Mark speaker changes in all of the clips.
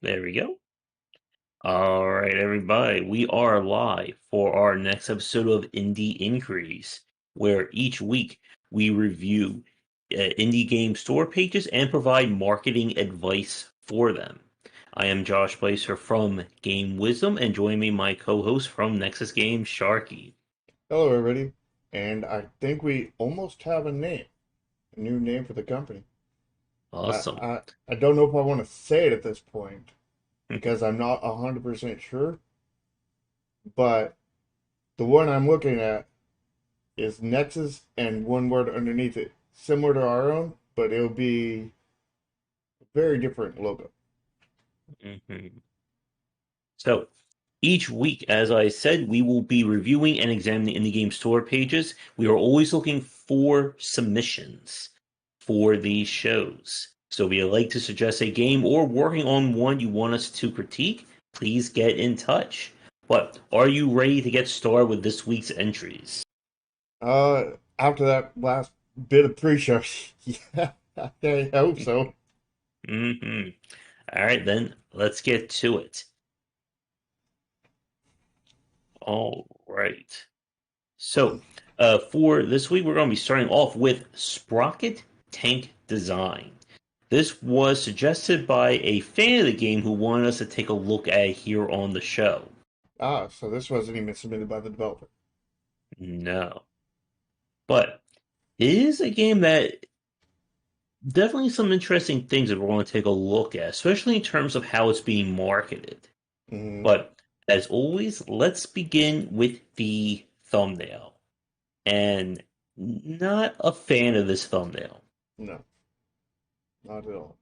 Speaker 1: There we go. All right, everybody, we are live for our next episode of Indie Inquiries, where each week we review indie game store pages and provide marketing advice for them. I am Josh Placer from Game Wisdom, and join me, my co-host from Nexus Games, Sharky.
Speaker 2: Hello, everybody. And I think we almost have a new name for the company. I,
Speaker 1: Awesome.
Speaker 2: I, I don't know if I want to say it at this point because I'm not 100% sure, but the one I'm looking at is Nexus and one word underneath it, similar to our own, but it'll be a very different logo.
Speaker 1: Mhm. So, each week, as I said, we will be reviewing and examining indie game store pages. We are always looking for submissions for these shows. So, if you'd like to suggest a game or working on one you want us to critique, please get in touch. But are you ready to get started with this week's entries?
Speaker 2: After that last bit of pre-show, yeah, I hope so.
Speaker 1: hmm All right, then let's get to it. All right. So, for this week, we're going to be starting off with Sprocket Tank Design. This was suggested by a fan of the game who wanted us to take a look at it here on the show.
Speaker 2: So this wasn't even submitted by the developer.
Speaker 1: No. But it is a game that definitely some interesting things that we're going to take a look at, especially in terms of how it's being marketed.
Speaker 2: Mm,
Speaker 1: But as always, let's begin with the thumbnail. And not a fan of this thumbnail.
Speaker 2: no, not at all.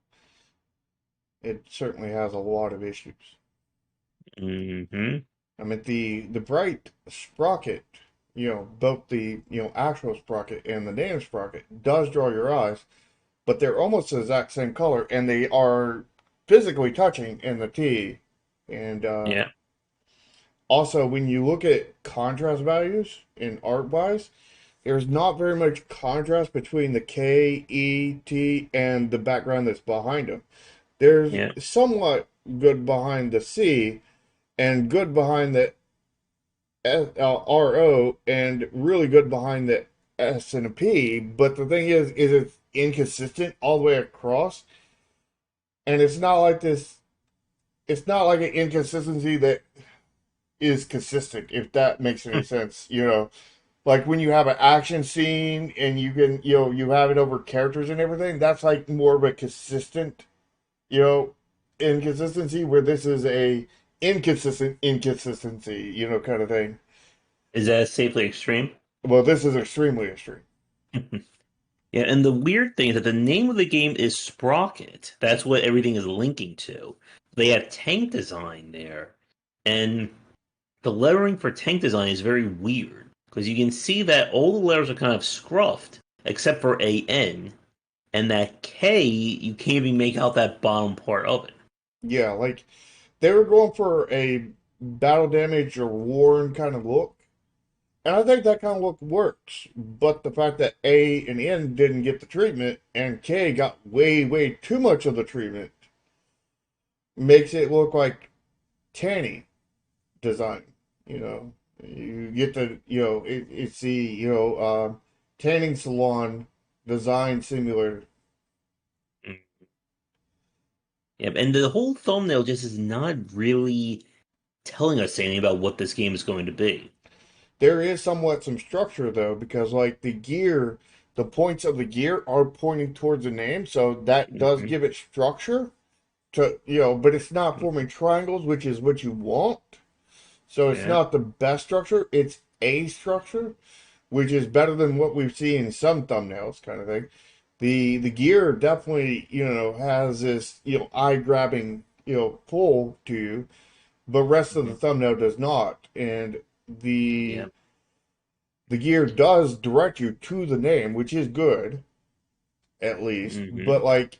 Speaker 2: It certainly has a lot of issues.
Speaker 1: hmm
Speaker 2: I mean, the bright sprocket, both the actual sprocket and the name sprocket does draw your eyes, but they're almost the exact same color, and they are physically touching in the T. And
Speaker 1: Yeah.
Speaker 2: also, when you look at contrast values in art wise, there's not very much contrast between the K, E, T, and the background that's behind them. There's
Speaker 1: Yeah.
Speaker 2: somewhat good behind the C and good behind the RO and really good behind the S and a P. But the thing is it's inconsistent all the way across, and it's not like this. It's not like an inconsistency that is consistent. If that makes any sense, like when you have an action scene and you can, you have it over characters and everything. That's like more of a consistent, you know, inconsistency. Where this is a inconsistent inconsistency, kind of thing.
Speaker 1: Is that safely extreme?
Speaker 2: Well, this is extremely extreme.
Speaker 1: Yeah, and the weird thing is that the name of the game is Sprocket. That's what everything is linking to. They have tank design there, and the lettering for tank design is very weird because you can see that all the letters are kind of scruffed except for a N, and that K you can't even make out that bottom part of it.
Speaker 2: Yeah, like they were going for a battle damage or worn kind of look. And I think that kind of look works. But the fact that A and N didn't get the treatment and K got way, way too much of the treatment makes it look like tanny design. You know, you get the, it's the, tanning salon design simulator.
Speaker 1: Mm. Yep, and the whole thumbnail just is not really telling us anything about what this game is going to be.
Speaker 2: There is somewhat some structure though, because like the gear, the points of the gear are pointing towards the name, so that does
Speaker 1: hmm
Speaker 2: give it structure to, but it's not forming triangles, which is what you want. So it's
Speaker 1: Yeah.
Speaker 2: not the best structure, it's a structure, which is better than what we've seen in some thumbnails kind of thing. The gear definitely, has this, eye grabbing, pull to you, but rest of the
Speaker 1: hmm
Speaker 2: thumbnail does not. And
Speaker 1: Yeah.
Speaker 2: the gear does direct you to the name, which is good, at least.
Speaker 1: hmm
Speaker 2: But like,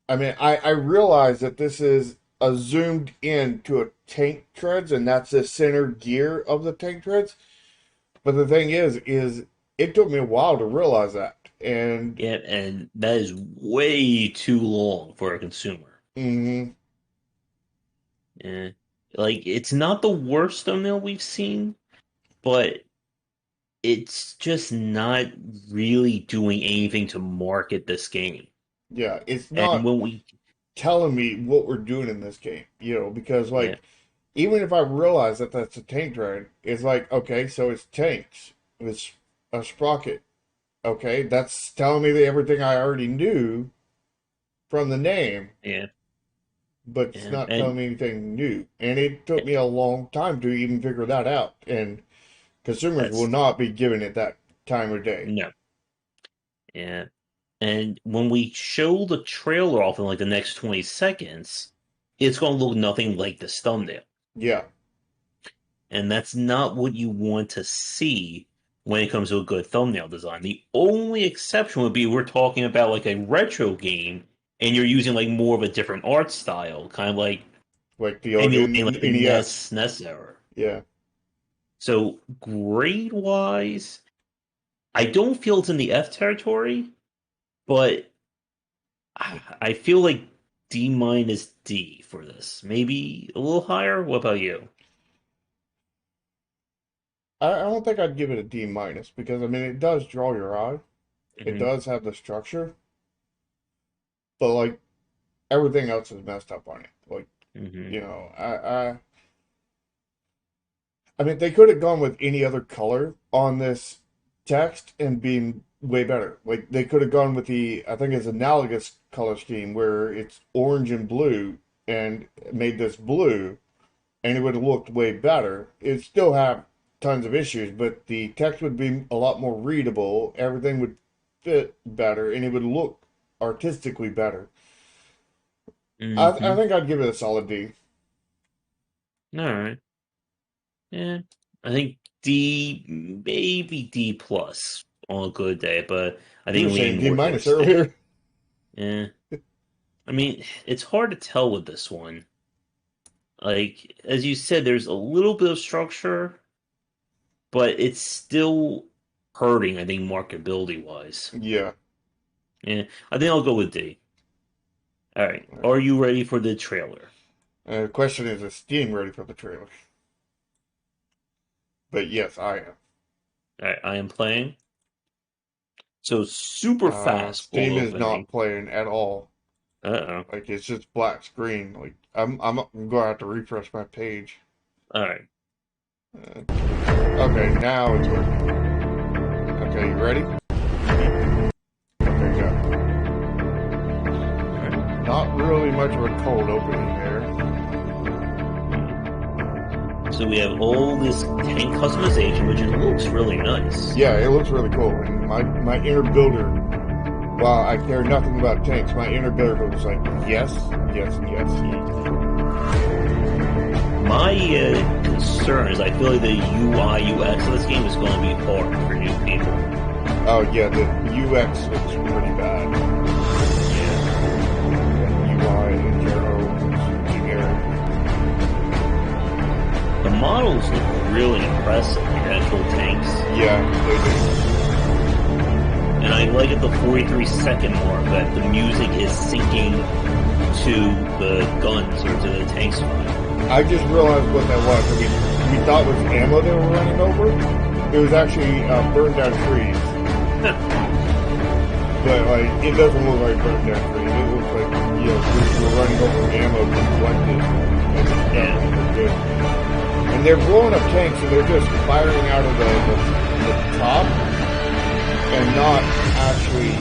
Speaker 2: I mean, I realize that this is a zoomed in to a tank treads, and that's the center gear of the tank treads. But the thing is it took me a while to realize that. And
Speaker 1: Yeah, and that is way too long for a consumer.
Speaker 2: mhm.
Speaker 1: Eh. Like, it's not the worst thumbnail we've seen, but it's just not really doing anything to market this game.
Speaker 2: Yeah, it's
Speaker 1: And
Speaker 2: not
Speaker 1: when we,
Speaker 2: telling me what we're doing in this game, because
Speaker 1: yeah,
Speaker 2: like even if I realize that that's a tank drone, it's like okay, so it's tanks, it's a sprocket. Okay, that's telling me everything I already knew from the name,
Speaker 1: yeah,
Speaker 2: but it's
Speaker 1: yeah,
Speaker 2: not telling
Speaker 1: and
Speaker 2: me anything new. And it took me a long time to even figure that out. And consumers will
Speaker 1: that's
Speaker 2: not be giving it that time of day.
Speaker 1: no, yeah. And when we show the trailer off in like the next 20 seconds, it's going to look nothing like this thumbnail.
Speaker 2: Yeah,
Speaker 1: And that's not what you want to see when it comes to a good thumbnail design. The only exception would be we're talking about like a retro game and you're using like more of a different art style, kind of like
Speaker 2: like the old
Speaker 1: emulating like the
Speaker 2: NES.
Speaker 1: NES era.
Speaker 2: Yeah,
Speaker 1: So grade wise, I don't feel it's in the F territory, but I feel like D minus D for this. Maybe a little higher. What about you?
Speaker 2: I don't think I'd give it a D minus because I mean it does draw your eye. It
Speaker 1: Hmm.
Speaker 2: does have the structure, but like everything else is messed up on it. Like
Speaker 1: Hmm.
Speaker 2: you know, I mean, they could have gone with any other color on this text and been way better. Like they could have gone with I think it's analogous color scheme where it's orange and blue and made this blue, and it would have looked way better. It'd still have tons of issues, but the text would be a lot more readable. Everything would fit better, and it would look artistically better. I
Speaker 1: Hmm.
Speaker 2: think I'd give it a solid D.
Speaker 1: All right. Yeah. I think D, maybe D plus on a good day, but I
Speaker 2: You were
Speaker 1: think
Speaker 2: saying
Speaker 1: leaning
Speaker 2: D
Speaker 1: more
Speaker 2: minus
Speaker 1: towards D.
Speaker 2: earlier.
Speaker 1: Yeah. I mean, it's hard to tell with this one. Like, as you said, there's a little bit of structure, but it's still hurting, I think, marketability wise.
Speaker 2: Yeah.
Speaker 1: Yeah. I think I'll go with D. All right. Are you ready for the trailer?
Speaker 2: The question is Steam ready for the trailer? But yes, I am.
Speaker 1: All right. I am playing. So super fast cold
Speaker 2: Steam is
Speaker 1: opening.
Speaker 2: not playing at all.
Speaker 1: Uh-oh.
Speaker 2: Like it's just black screen. Like I'm gonna have to refresh my page.
Speaker 1: All right.
Speaker 2: Okay, now it's working. Okay, you ready?
Speaker 1: Hmm.
Speaker 2: Okay, go.
Speaker 1: All right.
Speaker 2: Not really much of a cold opening there.
Speaker 1: So we have all this tank customization, which it looks really nice.
Speaker 2: Yeah, it looks really cool. And my inner builder, while I care nothing about tanks, my inner builder was like, yes, yes, and yes.
Speaker 1: My concern is I feel like the UI UX of this game is going to be hard for new people.
Speaker 2: Oh yeah, the UX looks pretty bad. And UI in general is generic.
Speaker 1: The models look really impressive, the actual tanks.
Speaker 2: Yeah, they
Speaker 1: And I like at the 43-second mark that the music is syncing to the guns or to the tanks fire.
Speaker 2: do. I just realized what that was. We thought it was ammo they were running over. It was actually burned down trees. But like, it doesn't look like burned down trees. It looks like we're running over ammo deflected, and it's
Speaker 1: Yeah.
Speaker 2: good. And they're blowing up tanks, and they're just firing out of the top, and not actually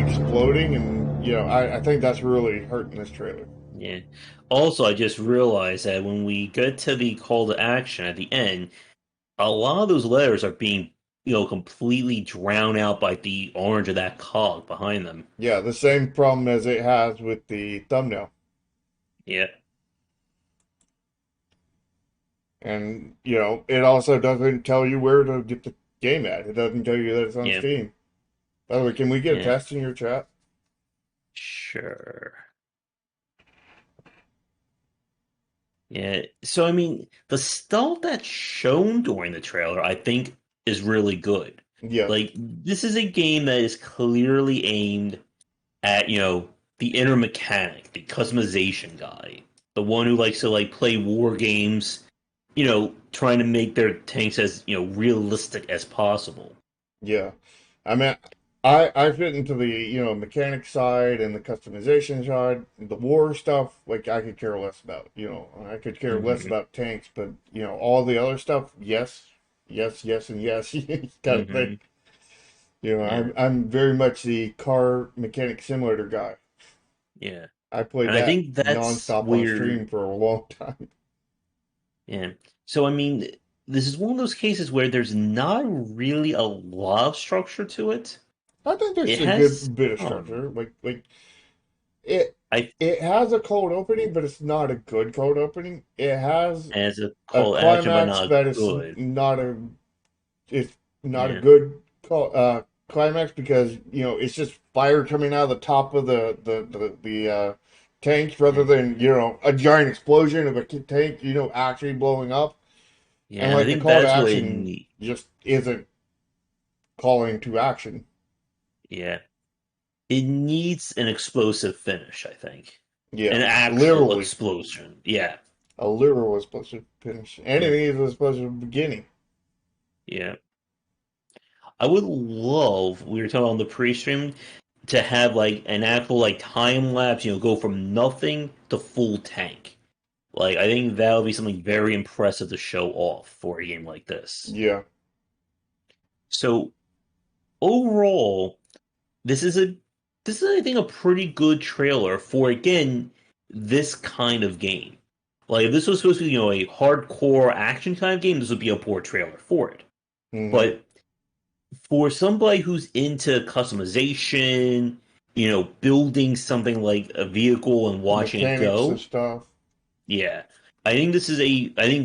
Speaker 2: exploding. And I think that's really hurting this trailer.
Speaker 1: Yeah. Also, I just realized that when we get to the call to action at the end, a lot of those letters are being, completely drowned out by the orange of that cog behind them.
Speaker 2: Yeah, the same problem as it has with the thumbnail.
Speaker 1: Yeah.
Speaker 2: And, it also doesn't tell you where to get the game at. It doesn't tell you that it's on
Speaker 1: Yeah.
Speaker 2: Steam. By the way, can we get a
Speaker 1: Yeah.
Speaker 2: test in your chat?
Speaker 1: Sure. Yeah. So, I mean, the stuff that's shown during the trailer, I think, is really good.
Speaker 2: Yeah.
Speaker 1: Like, this is a game that is clearly aimed at, the inner mechanic, the customization guy. the one who likes to like play war games, trying to make their tanks as realistic as possible.
Speaker 2: Yeah. I mean, I fit into the, mechanic side and the customization side. The war stuff, like I could care less about. I could care less
Speaker 1: Hmm.
Speaker 2: about tanks, but all the other stuff, yes, yes, yes, and yes, kind of thing.
Speaker 1: Hmm. Yeah,
Speaker 2: I'm very much the car mechanic simulator guy.
Speaker 1: yeah,
Speaker 2: I played
Speaker 1: and I
Speaker 2: that
Speaker 1: think that's
Speaker 2: nonstop on
Speaker 1: where,
Speaker 2: stream for a long time.
Speaker 1: yeah. So I mean, this is one of those cases where there's not really a lot of structure to it.
Speaker 2: I think there's
Speaker 1: It
Speaker 2: a
Speaker 1: has
Speaker 2: good bit of
Speaker 1: some.
Speaker 2: structure. Like it
Speaker 1: I
Speaker 2: it has a cold opening, but it's not a good cold opening. It has
Speaker 1: as a
Speaker 2: a
Speaker 1: call to action, but
Speaker 2: climax
Speaker 1: not
Speaker 2: that is
Speaker 1: good.
Speaker 2: not a it's not a
Speaker 1: Yeah.
Speaker 2: good climax because it's just fire coming out of the top of the tank rather
Speaker 1: Mm.
Speaker 2: than a giant explosion of a tank actually blowing up, and
Speaker 1: Yeah, and I
Speaker 2: like the
Speaker 1: think
Speaker 2: call to
Speaker 1: that's what it
Speaker 2: action
Speaker 1: needs.
Speaker 2: just isn't calling to action.
Speaker 1: Yeah. It needs an explosive finish, I think.
Speaker 2: Yeah,
Speaker 1: An actual
Speaker 2: literally
Speaker 1: explosion. Yeah.
Speaker 2: a literal explosive finish. And it
Speaker 1: Yeah.
Speaker 2: needs an explosive beginning.
Speaker 1: Yeah. I would love, we were talking on the pre-stream, to have like an actual like time lapse, go from nothing to full tank. Like I think that would be something very impressive to show off for a game like this.
Speaker 2: Yeah.
Speaker 1: So overall, this is a this is I think a pretty good trailer for again this kind of game. Like if this was supposed to be, a hardcore action kind of game, this would be a poor trailer for it.
Speaker 2: Hmm.
Speaker 1: But for somebody who's into customization, building something like a vehicle and
Speaker 2: The
Speaker 1: watching it
Speaker 2: mechanics and
Speaker 1: go,
Speaker 2: stuff.
Speaker 1: yeah. I think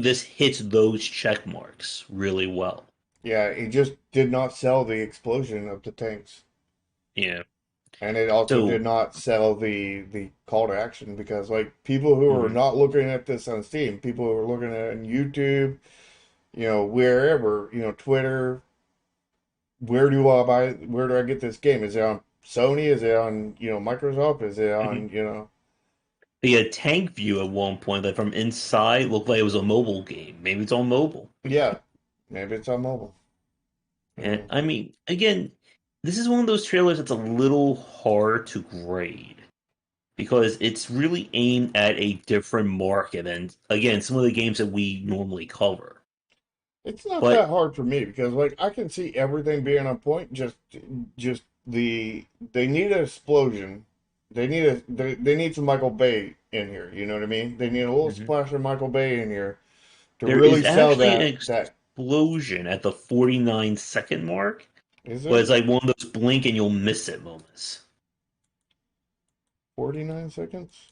Speaker 1: this hits those check marks really well.
Speaker 2: Yeah, it just did not sell the explosion of the tanks.
Speaker 1: Yeah.
Speaker 2: And it also did
Speaker 1: So,
Speaker 2: not sell the call to action because like people who are
Speaker 1: mhm.
Speaker 2: not looking at this on Steam, people who are looking at it on YouTube, wherever, Twitter, where do I get this game? Is it on Sony? Is it on, Microsoft? Is it
Speaker 1: Mhm.
Speaker 2: on,
Speaker 1: They had tank view at one point that from inside looked like it was a mobile game. Maybe it's on mobile.
Speaker 2: yeah, maybe it's on mobile.
Speaker 1: And
Speaker 2: Mm.
Speaker 1: I mean, again, this is one of those trailers that's a little hard to grade because it's really aimed at a different market and again, some of the games that we normally cover.
Speaker 2: It's not that
Speaker 1: But
Speaker 2: hard for me because like I can see everything being on point. Just they need an explosion. They need some Michael Bay in here. You know what I mean? They need a little
Speaker 1: Mhm.
Speaker 2: splash of Michael Bay in here to
Speaker 1: There
Speaker 2: really
Speaker 1: is
Speaker 2: sell
Speaker 1: actually an
Speaker 2: that
Speaker 1: explosion at the 49-second mark,
Speaker 2: is
Speaker 1: but
Speaker 2: there
Speaker 1: it's like one of those blink and you'll miss it moments.
Speaker 2: 49 seconds?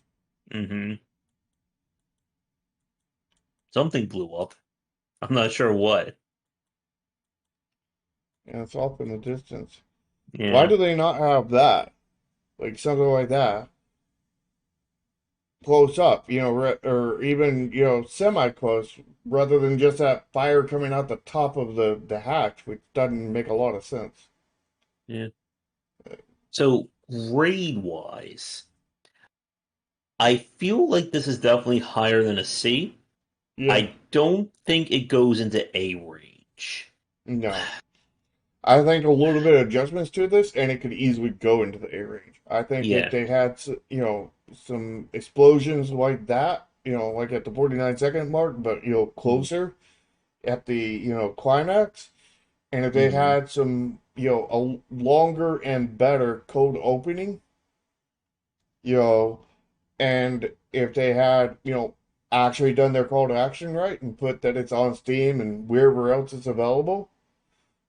Speaker 1: Hmm. Something blew up. I'm not sure what.
Speaker 2: Yeah, it's off in the distance. Why
Speaker 1: Yeah.
Speaker 2: do they not have that? Like something like that close up, or even semi close, rather than just that fire coming out the top of the hatch, which doesn't make a lot of sense.
Speaker 1: Yeah. So grade wise, I feel like this is definitely higher than a C.
Speaker 2: Yeah,
Speaker 1: I don't think it goes into A range.
Speaker 2: no. I think a little bit of adjustments to this, and it could easily go into the A range. I think if
Speaker 1: Yeah.
Speaker 2: they had, some explosions like that, like at the 49-second mark, but,
Speaker 1: Mhm.
Speaker 2: closer at the, climax, and if they
Speaker 1: Mhm.
Speaker 2: had some, a longer and better code opening, you know, and if they had, actually done their call to action right and put that it's on Steam and wherever else it's available,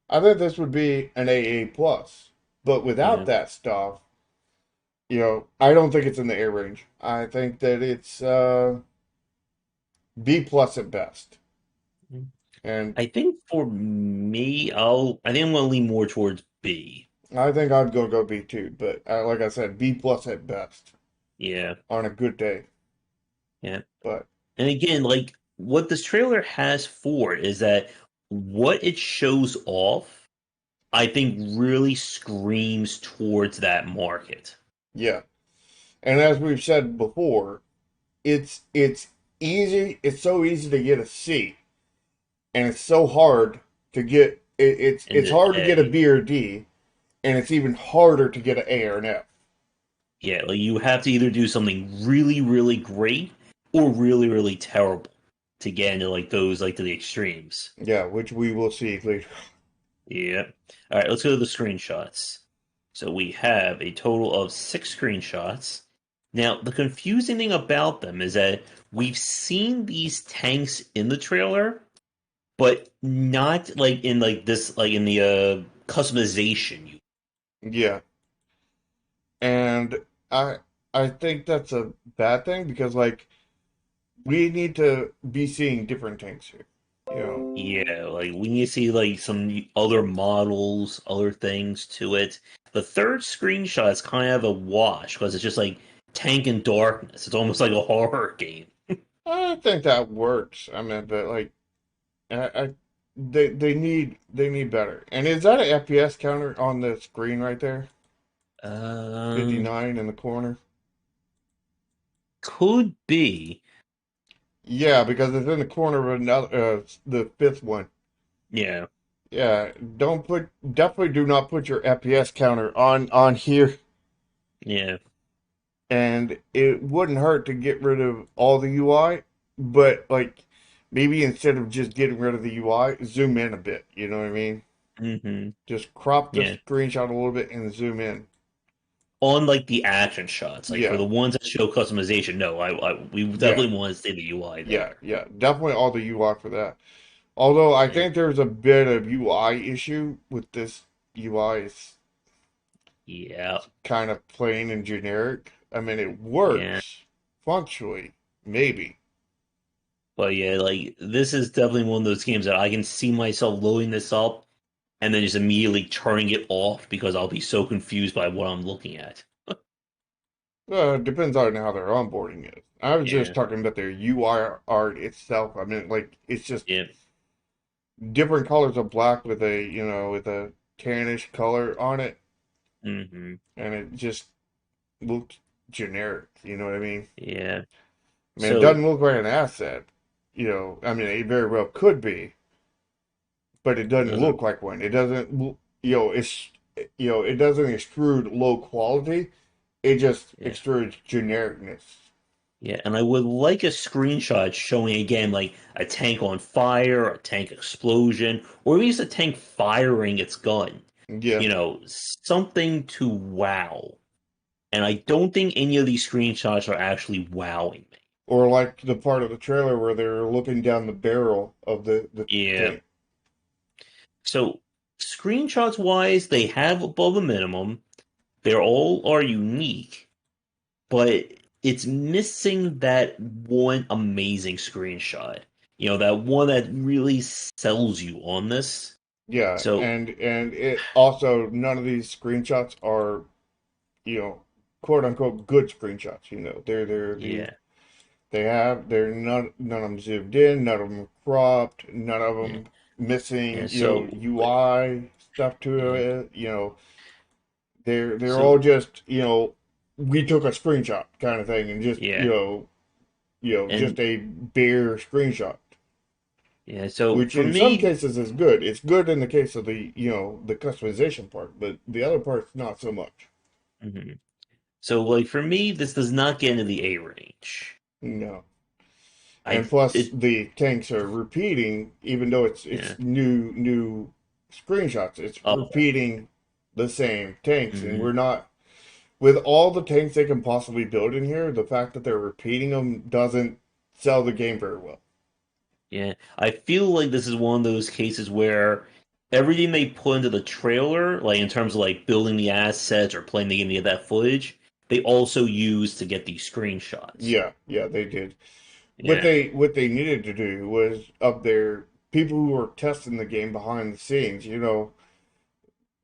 Speaker 2: I think this would be an AA plus. But without
Speaker 1: Yeah.
Speaker 2: that stuff, I don't think it's in the A range. I think that it's B plus at best. And
Speaker 1: I think for me, I think I'm gonna lean more towards B.
Speaker 2: I think I'd go B too. But like I said, B plus at best
Speaker 1: Yeah.
Speaker 2: on a good day.
Speaker 1: Yeah.
Speaker 2: But
Speaker 1: And again, like what this trailer has for it is that what it shows off, I think really screams towards that market.
Speaker 2: yeah. And as we've said before, it's easy. It's so easy to get a C, and it's so hard to get.
Speaker 1: And
Speaker 2: It's
Speaker 1: the
Speaker 2: hard to get a
Speaker 1: A.
Speaker 2: B or D, and it's even harder to get an A or an F.
Speaker 1: Yeah, like you have to either do something really, really great or really, really terrible to get into like those like to the extremes.
Speaker 2: Yeah, which we will see later.
Speaker 1: Yeah. All right, let's go to the screenshots. So we have a total of 6 screenshots. Now, the confusing thing about them is that we've seen these tanks in the trailer, but not like in like this like in the customization.
Speaker 2: Yeah, and I I think that's a bad thing because like we need to be seeing different tanks here. You know.
Speaker 1: Yeah, like we need to see like some other models, other things to it. The third screenshot is kind of a wash because it's just like tank and darkness. It's almost like a horror game.
Speaker 2: I think that works. I mean, but like, I they need better. And is that an FPS counter on the screen right there?
Speaker 1: Um,
Speaker 2: 59 in the corner.
Speaker 1: could be.
Speaker 2: Yeah, because it's in the corner of another the fifth one.
Speaker 1: Yeah,
Speaker 2: Yeah, don't put definitely do not put your FPS counter on here.
Speaker 1: yeah,
Speaker 2: And it wouldn't hurt to get rid of all the UI, but like maybe instead of just getting rid of the UI, zoom in a bit. You know what I mean?
Speaker 1: mm-hmm,
Speaker 2: Just crop the
Speaker 1: yeah.
Speaker 2: screenshot a little bit and zoom in.
Speaker 1: On like the action shots, like for
Speaker 2: Yeah,
Speaker 1: the ones that show customization, no, we
Speaker 2: yeah,
Speaker 1: definitely want to see the UI
Speaker 2: yeah,
Speaker 1: there.
Speaker 2: yeah. Definitely all the UI for that. Although I
Speaker 1: Yeah,
Speaker 2: think there's a bit of UI issue with this UI. It's
Speaker 1: yeah,
Speaker 2: kind of plain and generic. I mean, it
Speaker 1: yeah.
Speaker 2: works functionally, maybe.
Speaker 1: But yeah, like this is definitely one of those games that I can see myself loading this up and then just immediately turning it off because I'll be so confused by what I'm looking at.
Speaker 2: Depends on how their onboarding is. I was just
Speaker 1: Yeah,
Speaker 2: talking about their UI art itself. I mean, like it's just
Speaker 1: yeah,
Speaker 2: different colors of black with a with a tannish color on it,
Speaker 1: hmm,
Speaker 2: and it just looked generic. You know what I mean?
Speaker 1: yeah.
Speaker 2: I mean, it doesn't
Speaker 1: So
Speaker 2: look like an asset. I mean, it very well could be, but it doesn't
Speaker 1: doesn't,
Speaker 2: look like one. It doesn't. It's it doesn't extrude low quality. It just
Speaker 1: yeah,
Speaker 2: extrudes genericness.
Speaker 1: yeah. And I would like a screenshot showing again like a tank on fire, a tank explosion, or even just a tank firing its gun.
Speaker 2: Yeah.
Speaker 1: Something to wow. And I don't think any of these screenshots are actually wowing me.
Speaker 2: Or like the part of the trailer where they're looking down the barrel of the
Speaker 1: Yeah.
Speaker 2: tank.
Speaker 1: So screenshots wise, they have above a minimum. They're all are unique, but it's missing that one amazing screenshot. That one that really sells you on this.
Speaker 2: Yeah,
Speaker 1: So
Speaker 2: and it also none of these screenshots are, you know, quote unquote good screenshots.
Speaker 1: yeah,
Speaker 2: they're none of them zoomed in, none of them cropped, none of
Speaker 1: yeah,
Speaker 2: them
Speaker 1: yeah.
Speaker 2: missing,
Speaker 1: So like,
Speaker 2: UI stuff to
Speaker 1: yeah,
Speaker 2: it. They're all
Speaker 1: so
Speaker 2: just, we took a screenshot kind of thing and just,
Speaker 1: yeah,
Speaker 2: just
Speaker 1: and
Speaker 2: a bare screenshot.
Speaker 1: yeah. So
Speaker 2: Which
Speaker 1: for
Speaker 2: in some
Speaker 1: me,
Speaker 2: cases is good. It's good in the case of the customization part, but the other part's not so much.
Speaker 1: mhm. So like for me, this does not get into the A range.
Speaker 2: No.
Speaker 1: I
Speaker 2: And plus
Speaker 1: it
Speaker 2: the tanks are repeating, even though
Speaker 1: yeah.
Speaker 2: it's new screenshots, it's
Speaker 1: Oh,
Speaker 2: repeating the same tanks, and
Speaker 1: mhm.
Speaker 2: we're not with all the tanks they can possibly build in here, the fact that they're repeating them doesn't sell the game very well.
Speaker 1: Yeah, I feel like this is one of those cases where everything they put into the trailer, like in terms of like building the assets or playing the game to get that footage, they also use to get these screenshots.
Speaker 2: Yeah, yeah, they did.
Speaker 1: Yeah.
Speaker 2: What they needed to do was up there people who were testing the game behind the scenes,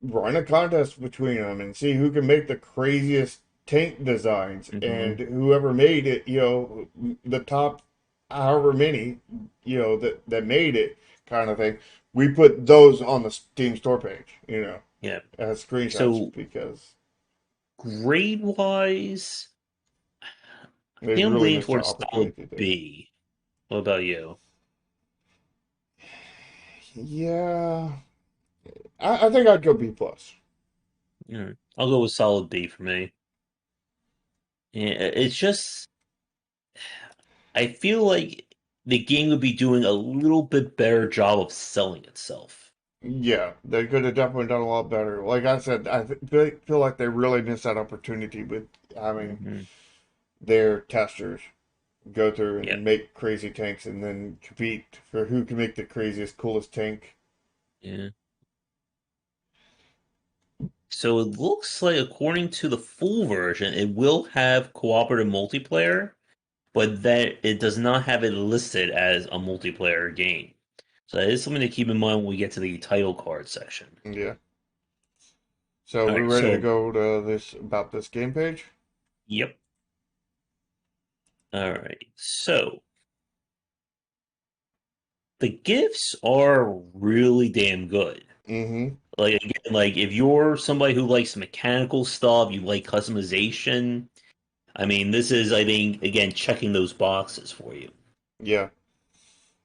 Speaker 2: run a contest between them and see who can make the craziest tank designs, and
Speaker 1: Hmm.
Speaker 2: whoever made it, the top however many, that made it kind of thing. We put those on the Steam store page,
Speaker 1: Yeah.
Speaker 2: as screenshots
Speaker 1: So
Speaker 2: because
Speaker 1: grade wise, I
Speaker 2: They
Speaker 1: think I'm
Speaker 2: really
Speaker 1: leaning
Speaker 2: missed the
Speaker 1: towards solid
Speaker 2: opportunity there.
Speaker 1: B. What about you?
Speaker 2: Yeah, I think I'd go B plus.
Speaker 1: I'll go with solid B for me. Yeah, it's just I feel like the game would be doing a little bit better job of selling itself.
Speaker 2: Yeah, they could have definitely done a lot better. Like I said, I feel like they really missed that opportunity with having
Speaker 1: Hmm.
Speaker 2: their testers go through
Speaker 1: Yeah,
Speaker 2: and make crazy tanks and then compete for who can make the craziest, coolest tank.
Speaker 1: yeah. So it looks like, according to the full version, it will have cooperative multiplayer, but that it does not have it listed as a multiplayer game. So that is something to keep in mind when we get to the title card section.
Speaker 2: Yeah. So
Speaker 1: All
Speaker 2: we're
Speaker 1: right,
Speaker 2: ready to
Speaker 1: so
Speaker 2: go to this game page.
Speaker 1: yep. All right, so the gifts are really damn good.
Speaker 2: Mm-hmm.
Speaker 1: Like again, like if you're somebody who likes mechanical stuff, you like customization. I mean, this is, I think, again, checking those boxes for you.
Speaker 2: Yeah.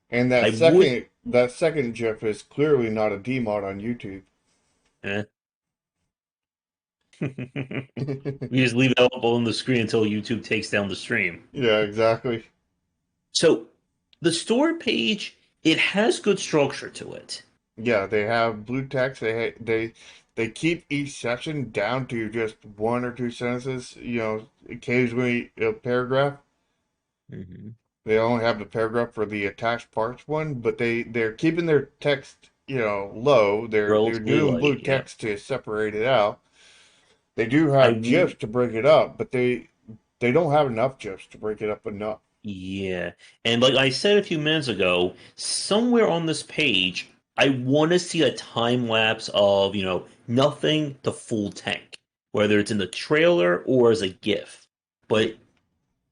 Speaker 2: And
Speaker 1: I would,
Speaker 2: that second GIF is clearly not a DMOD on YouTube.
Speaker 1: eh. We just leave it up on the screen until YouTube takes down the stream.
Speaker 2: Yeah, exactly.
Speaker 1: So the store page, it has good structure to it.
Speaker 2: Yeah, they have blue text. They keep each section down to just one or two sentences. Occasionally a paragraph.
Speaker 1: Hmm.
Speaker 2: They only have the paragraph for the attached parts one, but they're keeping their text, low. They're
Speaker 1: Relatively
Speaker 2: doing blue
Speaker 1: light, yeah.
Speaker 2: text to separate it out. They do
Speaker 1: I
Speaker 2: have
Speaker 1: w-
Speaker 2: GIFs to break it up, but they don't have enough GIFs to break it up enough.
Speaker 1: Yeah. And like I said a few minutes ago, somewhere on this page, I want to see a time lapse of, nothing to full tank, whether it's in the trailer or as a GIF. But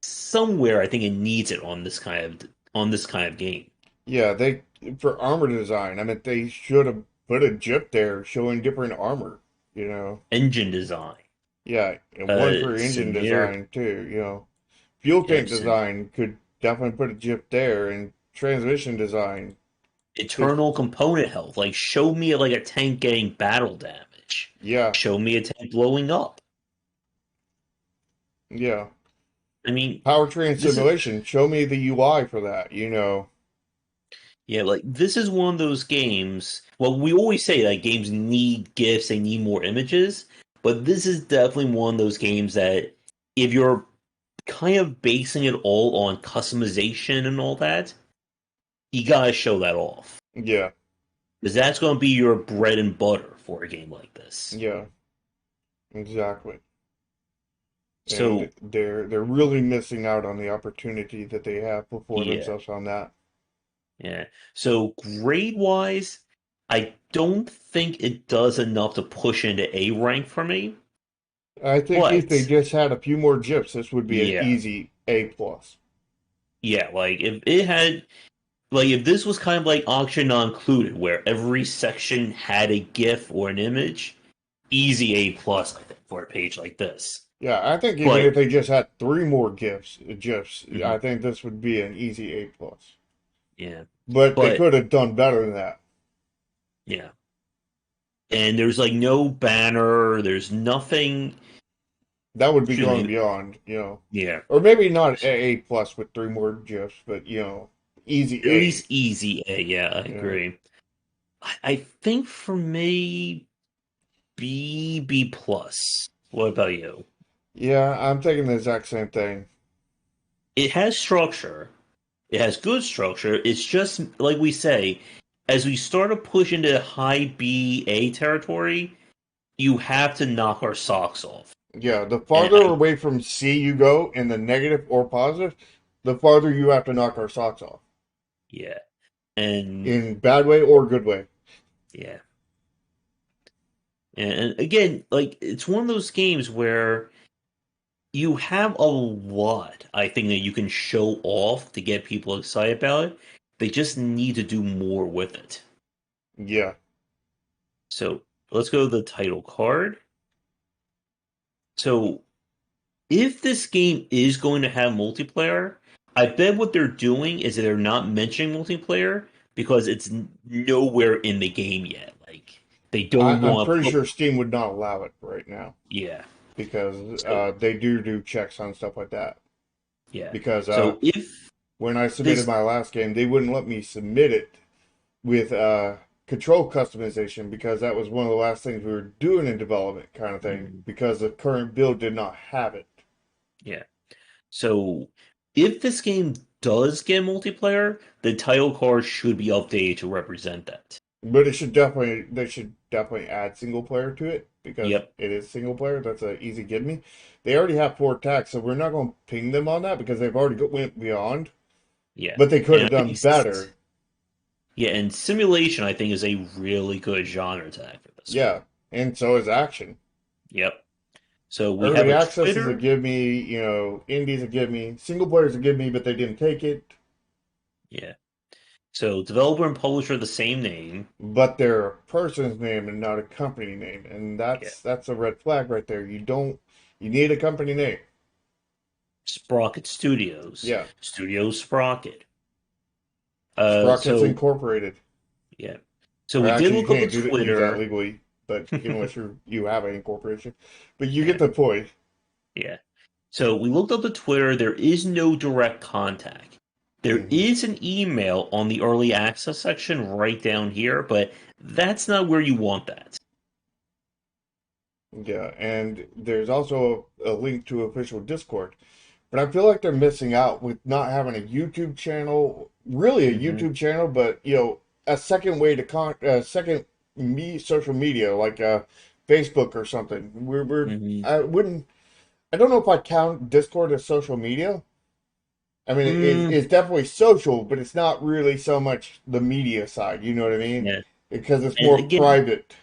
Speaker 1: somewhere I think it needs it on this kind of game.
Speaker 2: Yeah, they for armor design. I mean, they should have put a GIF there showing different armor. You know,
Speaker 1: Engine design,
Speaker 2: yeah, and one for engine
Speaker 1: scenario,
Speaker 2: design too. Fuel
Speaker 1: yeah,
Speaker 2: tank design could definitely put a GIF there, and transmission design could.
Speaker 1: eternal component health. Like show me like a tank getting battle damage.
Speaker 2: Yeah,
Speaker 1: Show me a tank blowing up.
Speaker 2: yeah.
Speaker 1: I mean,
Speaker 2: Powertrain
Speaker 1: this is
Speaker 2: simulation. Show me the UI for that.
Speaker 1: yeah, like this is one of those games. Well, we always say that games need GIFs, they need more images, but this is definitely one of those games that if you're kind of basing it all on customization and all that, you gotta show that off.
Speaker 2: Yeah,
Speaker 1: Because that's gonna be your bread and butter for a game like this.
Speaker 2: yeah, exactly. And
Speaker 1: So
Speaker 2: they're really missing out on the opportunity that they have before
Speaker 1: yeah,
Speaker 2: themselves on that.
Speaker 1: yeah. So grade wise, I don't think it does enough to push into A rank for me.
Speaker 2: I think if they
Speaker 1: But
Speaker 2: just had a few more GIFs, this would be an
Speaker 1: yeah,
Speaker 2: easy A plus.
Speaker 1: yeah, like if it had like if this was kind of like auction not included, where every section had a GIF or an image, easy A plus, I think, for a page like this.
Speaker 2: Yeah, I think even if
Speaker 1: But
Speaker 2: they just had three more GIFs, I
Speaker 1: mhm,
Speaker 2: think this would be an easy A plus.
Speaker 1: yeah,
Speaker 2: But they
Speaker 1: but
Speaker 2: could have done better than that.
Speaker 1: yeah, and there's like no banner, there's nothing.
Speaker 2: That would be
Speaker 1: Excuse
Speaker 2: going
Speaker 1: me,
Speaker 2: beyond.
Speaker 1: yeah,
Speaker 2: Or maybe not A plus with three more GIFs, but easy
Speaker 1: at
Speaker 2: A.
Speaker 1: least easy A. Yeah, I
Speaker 2: Yeah.
Speaker 1: agree. I think for me, B plus. What about you?
Speaker 2: Yeah, I'm thinking the exact same thing.
Speaker 1: It has structure. It has good structure. It's just like we say, as we start to push into high B A territory, you have to knock our socks off.
Speaker 2: Yeah, the
Speaker 1: And
Speaker 2: farther
Speaker 1: I,
Speaker 2: away from C you go in the negative or positive, the farther you have to knock our socks off.
Speaker 1: yeah, and
Speaker 2: In bad way or good way.
Speaker 1: yeah, and again, like it's one of those games where you have a lot, I think, that you can show off to get people excited about it. They just need to do more with it.
Speaker 2: Yeah.
Speaker 1: So let's go to the title card. So if this game is going to have multiplayer, I bet what they're doing is that they're not mentioning multiplayer because it's nowhere in the game yet. Like they don't
Speaker 2: I'm
Speaker 1: want to
Speaker 2: pretty
Speaker 1: put,
Speaker 2: sure Steam would not allow it right now
Speaker 1: yeah.
Speaker 2: because
Speaker 1: So
Speaker 2: they do checks on stuff like that.
Speaker 1: yeah.
Speaker 2: Because
Speaker 1: So if
Speaker 2: when I submitted
Speaker 1: this,
Speaker 2: my last game, they wouldn't let me submit it with control customization because that was one of the last things we were doing in development, kind of thing.
Speaker 1: mm,
Speaker 2: Because the current build did not have it.
Speaker 1: yeah. So if this game does get multiplayer, the title card should be updated to represent that.
Speaker 2: But they should definitely add single player to it because
Speaker 1: Yep.
Speaker 2: it is single player. That's an easy give me. They already have 4 attacks, so we're not going to ping them on that because they've already went beyond.
Speaker 1: Yeah.
Speaker 2: But they could
Speaker 1: And
Speaker 2: have
Speaker 1: I think
Speaker 2: done better.
Speaker 1: yeah, and simulation I think is a really good genre tag for this one.
Speaker 2: Yeah, and so is action.
Speaker 1: Yep. So we have
Speaker 2: Early
Speaker 1: a
Speaker 2: access is a
Speaker 1: Twitter.
Speaker 2: give me. Indies a give me. Single players a give me, but they didn't take it.
Speaker 1: Yeah. So developer and publisher the same name.
Speaker 2: But they're a person's name and not a company name, and
Speaker 1: Yeah.
Speaker 2: that's a red flag right there. You need a company name.
Speaker 1: Sprocket Studios.
Speaker 2: Yeah,
Speaker 1: Studios Sprocket.
Speaker 2: Sprocket's
Speaker 1: So
Speaker 2: Incorporated.
Speaker 1: yeah. So
Speaker 2: Or
Speaker 1: we did
Speaker 2: actually, you
Speaker 1: look up the
Speaker 2: can't use that
Speaker 1: Twitter.
Speaker 2: legally, but unless you have an incorporation. But you get
Speaker 1: Yeah.
Speaker 2: the point.
Speaker 1: Yeah. So we looked up the Twitter. There is no direct contact. There
Speaker 2: Hmm.
Speaker 1: is an email on the early access section right down here, but that's not where you want that.
Speaker 2: Yeah, and there's also a link to official Discord. But I feel like they're missing out with not having a YouTube channel, really a
Speaker 1: Hmm
Speaker 2: YouTube channel, but a second way to second social media like Facebook or something.
Speaker 1: hmm
Speaker 2: I wouldn't I don't know if I count Discord as social media. I mean,
Speaker 1: Mm,
Speaker 2: it's definitely social, but it's not really so much the media side. You know what I mean?
Speaker 1: yeah.
Speaker 2: Because it's
Speaker 1: And
Speaker 2: more
Speaker 1: again,
Speaker 2: private.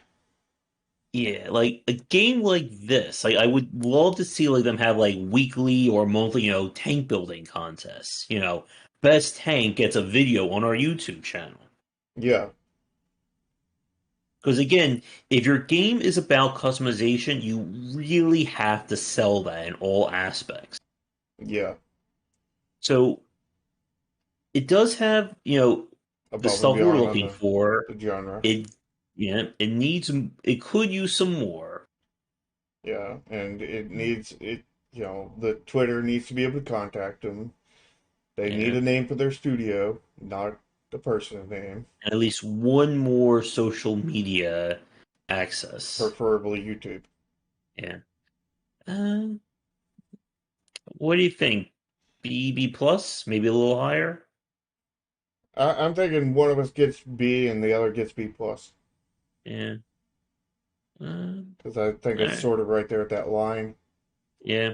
Speaker 1: yeah, like a game like this, like I would love to see like them have like weekly or monthly, tank building contests. Best tank gets a video on our YouTube channel.
Speaker 2: Yeah,
Speaker 1: Because again, if your game is about customization, you really have to sell that in all aspects.
Speaker 2: yeah.
Speaker 1: So it does have, the
Speaker 2: Above and
Speaker 1: stuff we're
Speaker 2: beyond on
Speaker 1: looking for.
Speaker 2: the genre.
Speaker 1: It, it could use some more.
Speaker 2: Yeah, and it needs it. The Twitter needs to be able to contact them. They need
Speaker 1: Yeah.
Speaker 2: a name for their studio, not the person's name,
Speaker 1: And at least one more social media access.
Speaker 2: preferably YouTube.
Speaker 1: Yeah. Um, what do you think? B plus, maybe a little higher.
Speaker 2: I'm thinking one of us gets B and the other gets B plus
Speaker 1: Yeah.
Speaker 2: because I think
Speaker 1: All
Speaker 2: it's
Speaker 1: right.
Speaker 2: sort of right there at that line.
Speaker 1: Yeah.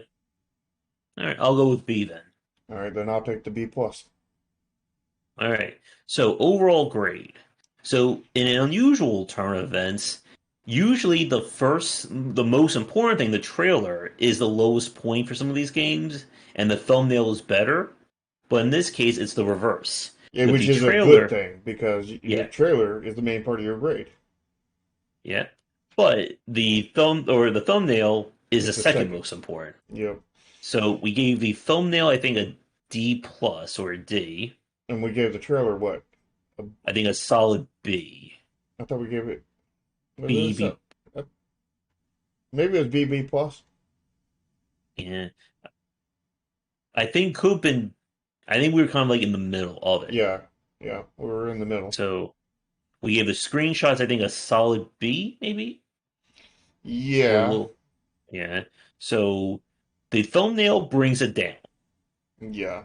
Speaker 1: All right. I'll go with B then.
Speaker 2: All right, then I'll take the B plus.
Speaker 1: All right. So overall grade. So in an unusual turn of events, usually the most important thing, the trailer, is the lowest point for some of these games, and the thumbnail is better. But in this case, it's the reverse.
Speaker 2: Yeah,
Speaker 1: With
Speaker 2: which
Speaker 1: the
Speaker 2: is a good
Speaker 1: trailer,
Speaker 2: thing because your
Speaker 1: yeah,
Speaker 2: trailer is the main part of your grade.
Speaker 1: yeah. But the thumbnail is the
Speaker 2: It's a
Speaker 1: second
Speaker 2: second.
Speaker 1: most important.
Speaker 2: Yep.
Speaker 1: So we gave the thumbnail, I think, a D plus or a D.
Speaker 2: And we gave the trailer what? A,
Speaker 1: I think a solid B.
Speaker 2: I thought we gave it. Was
Speaker 1: B
Speaker 2: this
Speaker 1: B.
Speaker 2: maybe it was BB plus?
Speaker 1: Yeah. I think could have been. I think we were kind of like in the middle of it.
Speaker 2: Yeah, yeah, we were in the middle.
Speaker 1: So we gave the screenshots, I think, a solid B, maybe, or a
Speaker 2: Yeah,
Speaker 1: little. Yeah. So the thumbnail brings it down.
Speaker 2: yeah,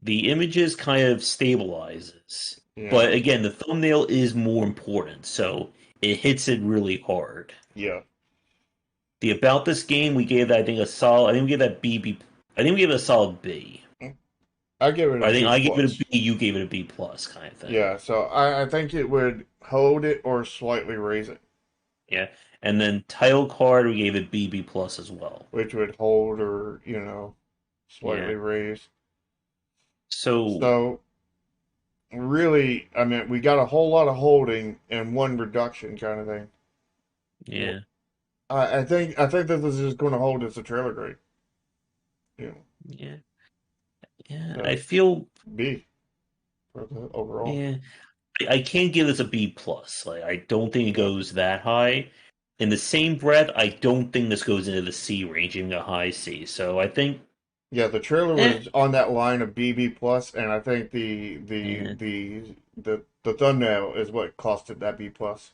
Speaker 1: The images kind of stabilizes, but
Speaker 2: yeah,
Speaker 1: again, the thumbnail is more important, so it hits it really hard.
Speaker 2: yeah.
Speaker 1: The about this game, we gave that, I think, a solid. I think we gave that B B. I think we gave it a solid B.
Speaker 2: I give it a
Speaker 1: I think
Speaker 2: B
Speaker 1: I gave it a B,
Speaker 2: plus.
Speaker 1: you gave it a B plus kind of thing.
Speaker 2: Yeah, so I think it would hold it or slightly raise it,
Speaker 1: Yeah. And then title card, we gave it B B plus as well.
Speaker 2: which would hold or
Speaker 1: Yeah.
Speaker 2: slightly raise.
Speaker 1: So
Speaker 2: So really, I mean, we got a whole lot of holding and one reduction kind of thing.
Speaker 1: yeah.
Speaker 2: I think this is just going to hold as a trailer grade. You know,
Speaker 1: Yeah, yeah. I
Speaker 2: so
Speaker 1: feel,
Speaker 2: B for the overall.
Speaker 1: yeah. I can't give this a B plus. Like, I don't think it
Speaker 2: Yeah.
Speaker 1: goes that high. In the same breath, I don't think this goes into the C range, even a high C. So I think,
Speaker 2: Yeah, the trailer
Speaker 1: eh,
Speaker 2: was on that line of BB plus, and I think
Speaker 1: yeah,
Speaker 2: the thumbnail is what costed that B plus.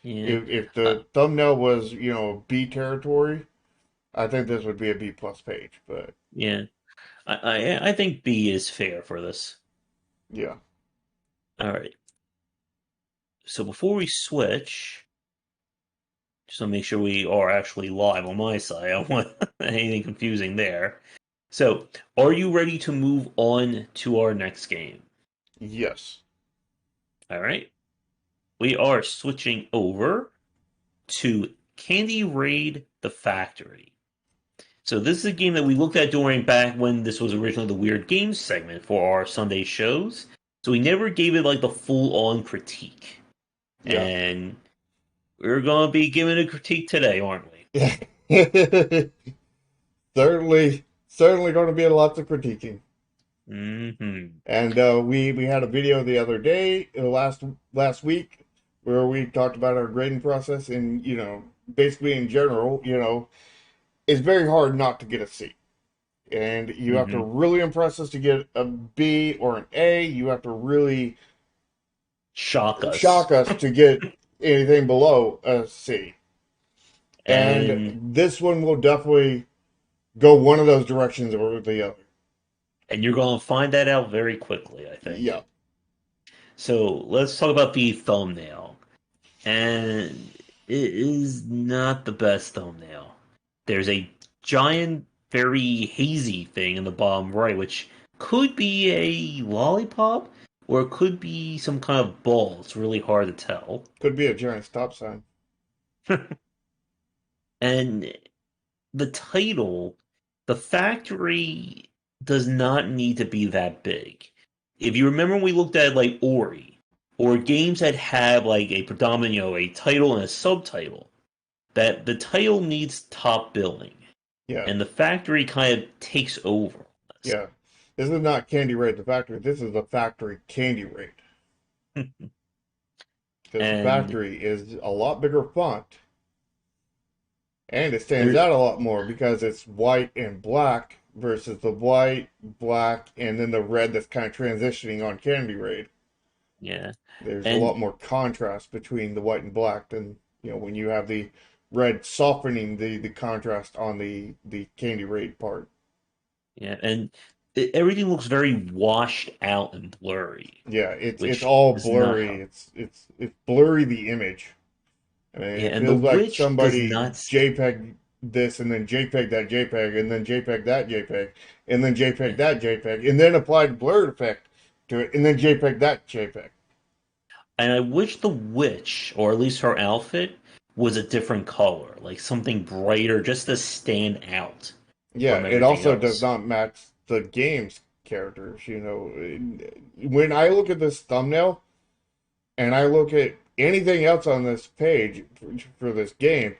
Speaker 1: yeah,
Speaker 2: If
Speaker 1: uh,
Speaker 2: the thumbnail was, B territory, I think this would be a B plus page. But
Speaker 1: yeah. I think B is fair for this.
Speaker 2: yeah,
Speaker 1: All right. So before we switch, just to make sure we are actually live on my side, I don't want anything confusing there. So, are you ready to move on to our next game?
Speaker 2: yes,
Speaker 1: All right. We are switching over to Candy Raid the Factory. So this is a game that we looked at during back when this was originally the Weird Games segment for our Sunday shows. So we never gave it like the full-on critique.
Speaker 2: yeah,
Speaker 1: And we're going to be giving a critique today, aren't we?
Speaker 2: yeah. Certainly going to be lots of critiquing.
Speaker 1: Hmm.
Speaker 2: And we had a video the other day, last week, where we talked about our grading process, and basically in general, it's very hard not to get a C. And you have to
Speaker 1: Hmm.
Speaker 2: really impress us to get a B or an A. You have to really
Speaker 1: Shock us.
Speaker 2: shock us to get anything below a C. And
Speaker 1: And
Speaker 2: this one will definitely go one of those directions or the other.
Speaker 1: and you're going to find that out very quickly, I
Speaker 2: Yeah,
Speaker 1: think. So let's talk about the thumbnail. And it is not the best thumbnail. There's a giant, very hazy thing in the bottom right, which could be a lollipop or it could be some kind of ball. It's really hard to tell.
Speaker 2: could be a giant stop sign.
Speaker 1: And the title, the factory does not need to be that big. If you remember when we looked at like Ori, or games that have like a predominant, a title and a subtitle, that the title needs top billing,
Speaker 2: Yeah,
Speaker 1: and the factory kind of takes over on this.
Speaker 2: yeah. This is not Candy Raid the Factory. This is the Factory Candy Raid. Because the
Speaker 1: And
Speaker 2: Factory is a lot bigger font, and it stands
Speaker 1: there,
Speaker 2: out a lot more because it's white and black versus the white, black, and then the red that's kind of transitioning on Candy Raid.
Speaker 1: yeah,
Speaker 2: There's a
Speaker 1: and
Speaker 2: lot more contrast between the white and black than when you have the red softening the contrast on the Candy Raid part.
Speaker 1: yeah, and everything looks very washed out and blurry,
Speaker 2: Yeah, it's
Speaker 1: which
Speaker 2: all
Speaker 1: is not
Speaker 2: blurry.
Speaker 1: how.
Speaker 2: It's blurry the image. I mean,
Speaker 1: Yeah,
Speaker 2: it
Speaker 1: and the
Speaker 2: feels like
Speaker 1: witch does
Speaker 2: somebody
Speaker 1: not.
Speaker 2: JPEG this and then JPEG that JPEG and then JPEG that JPEG and then JPEG
Speaker 1: Yeah,
Speaker 2: that JPEG and then applied blur effect to it and then JPEG that JPEG.
Speaker 1: and I wish the witch, or at least her outfit, was a different color, like something brighter, just to stand out
Speaker 2: Yeah,
Speaker 1: from
Speaker 2: it
Speaker 1: everything
Speaker 2: also does
Speaker 1: else.
Speaker 2: not match the game's characters. When I look at this thumbnail and I look at anything else on this page for this game,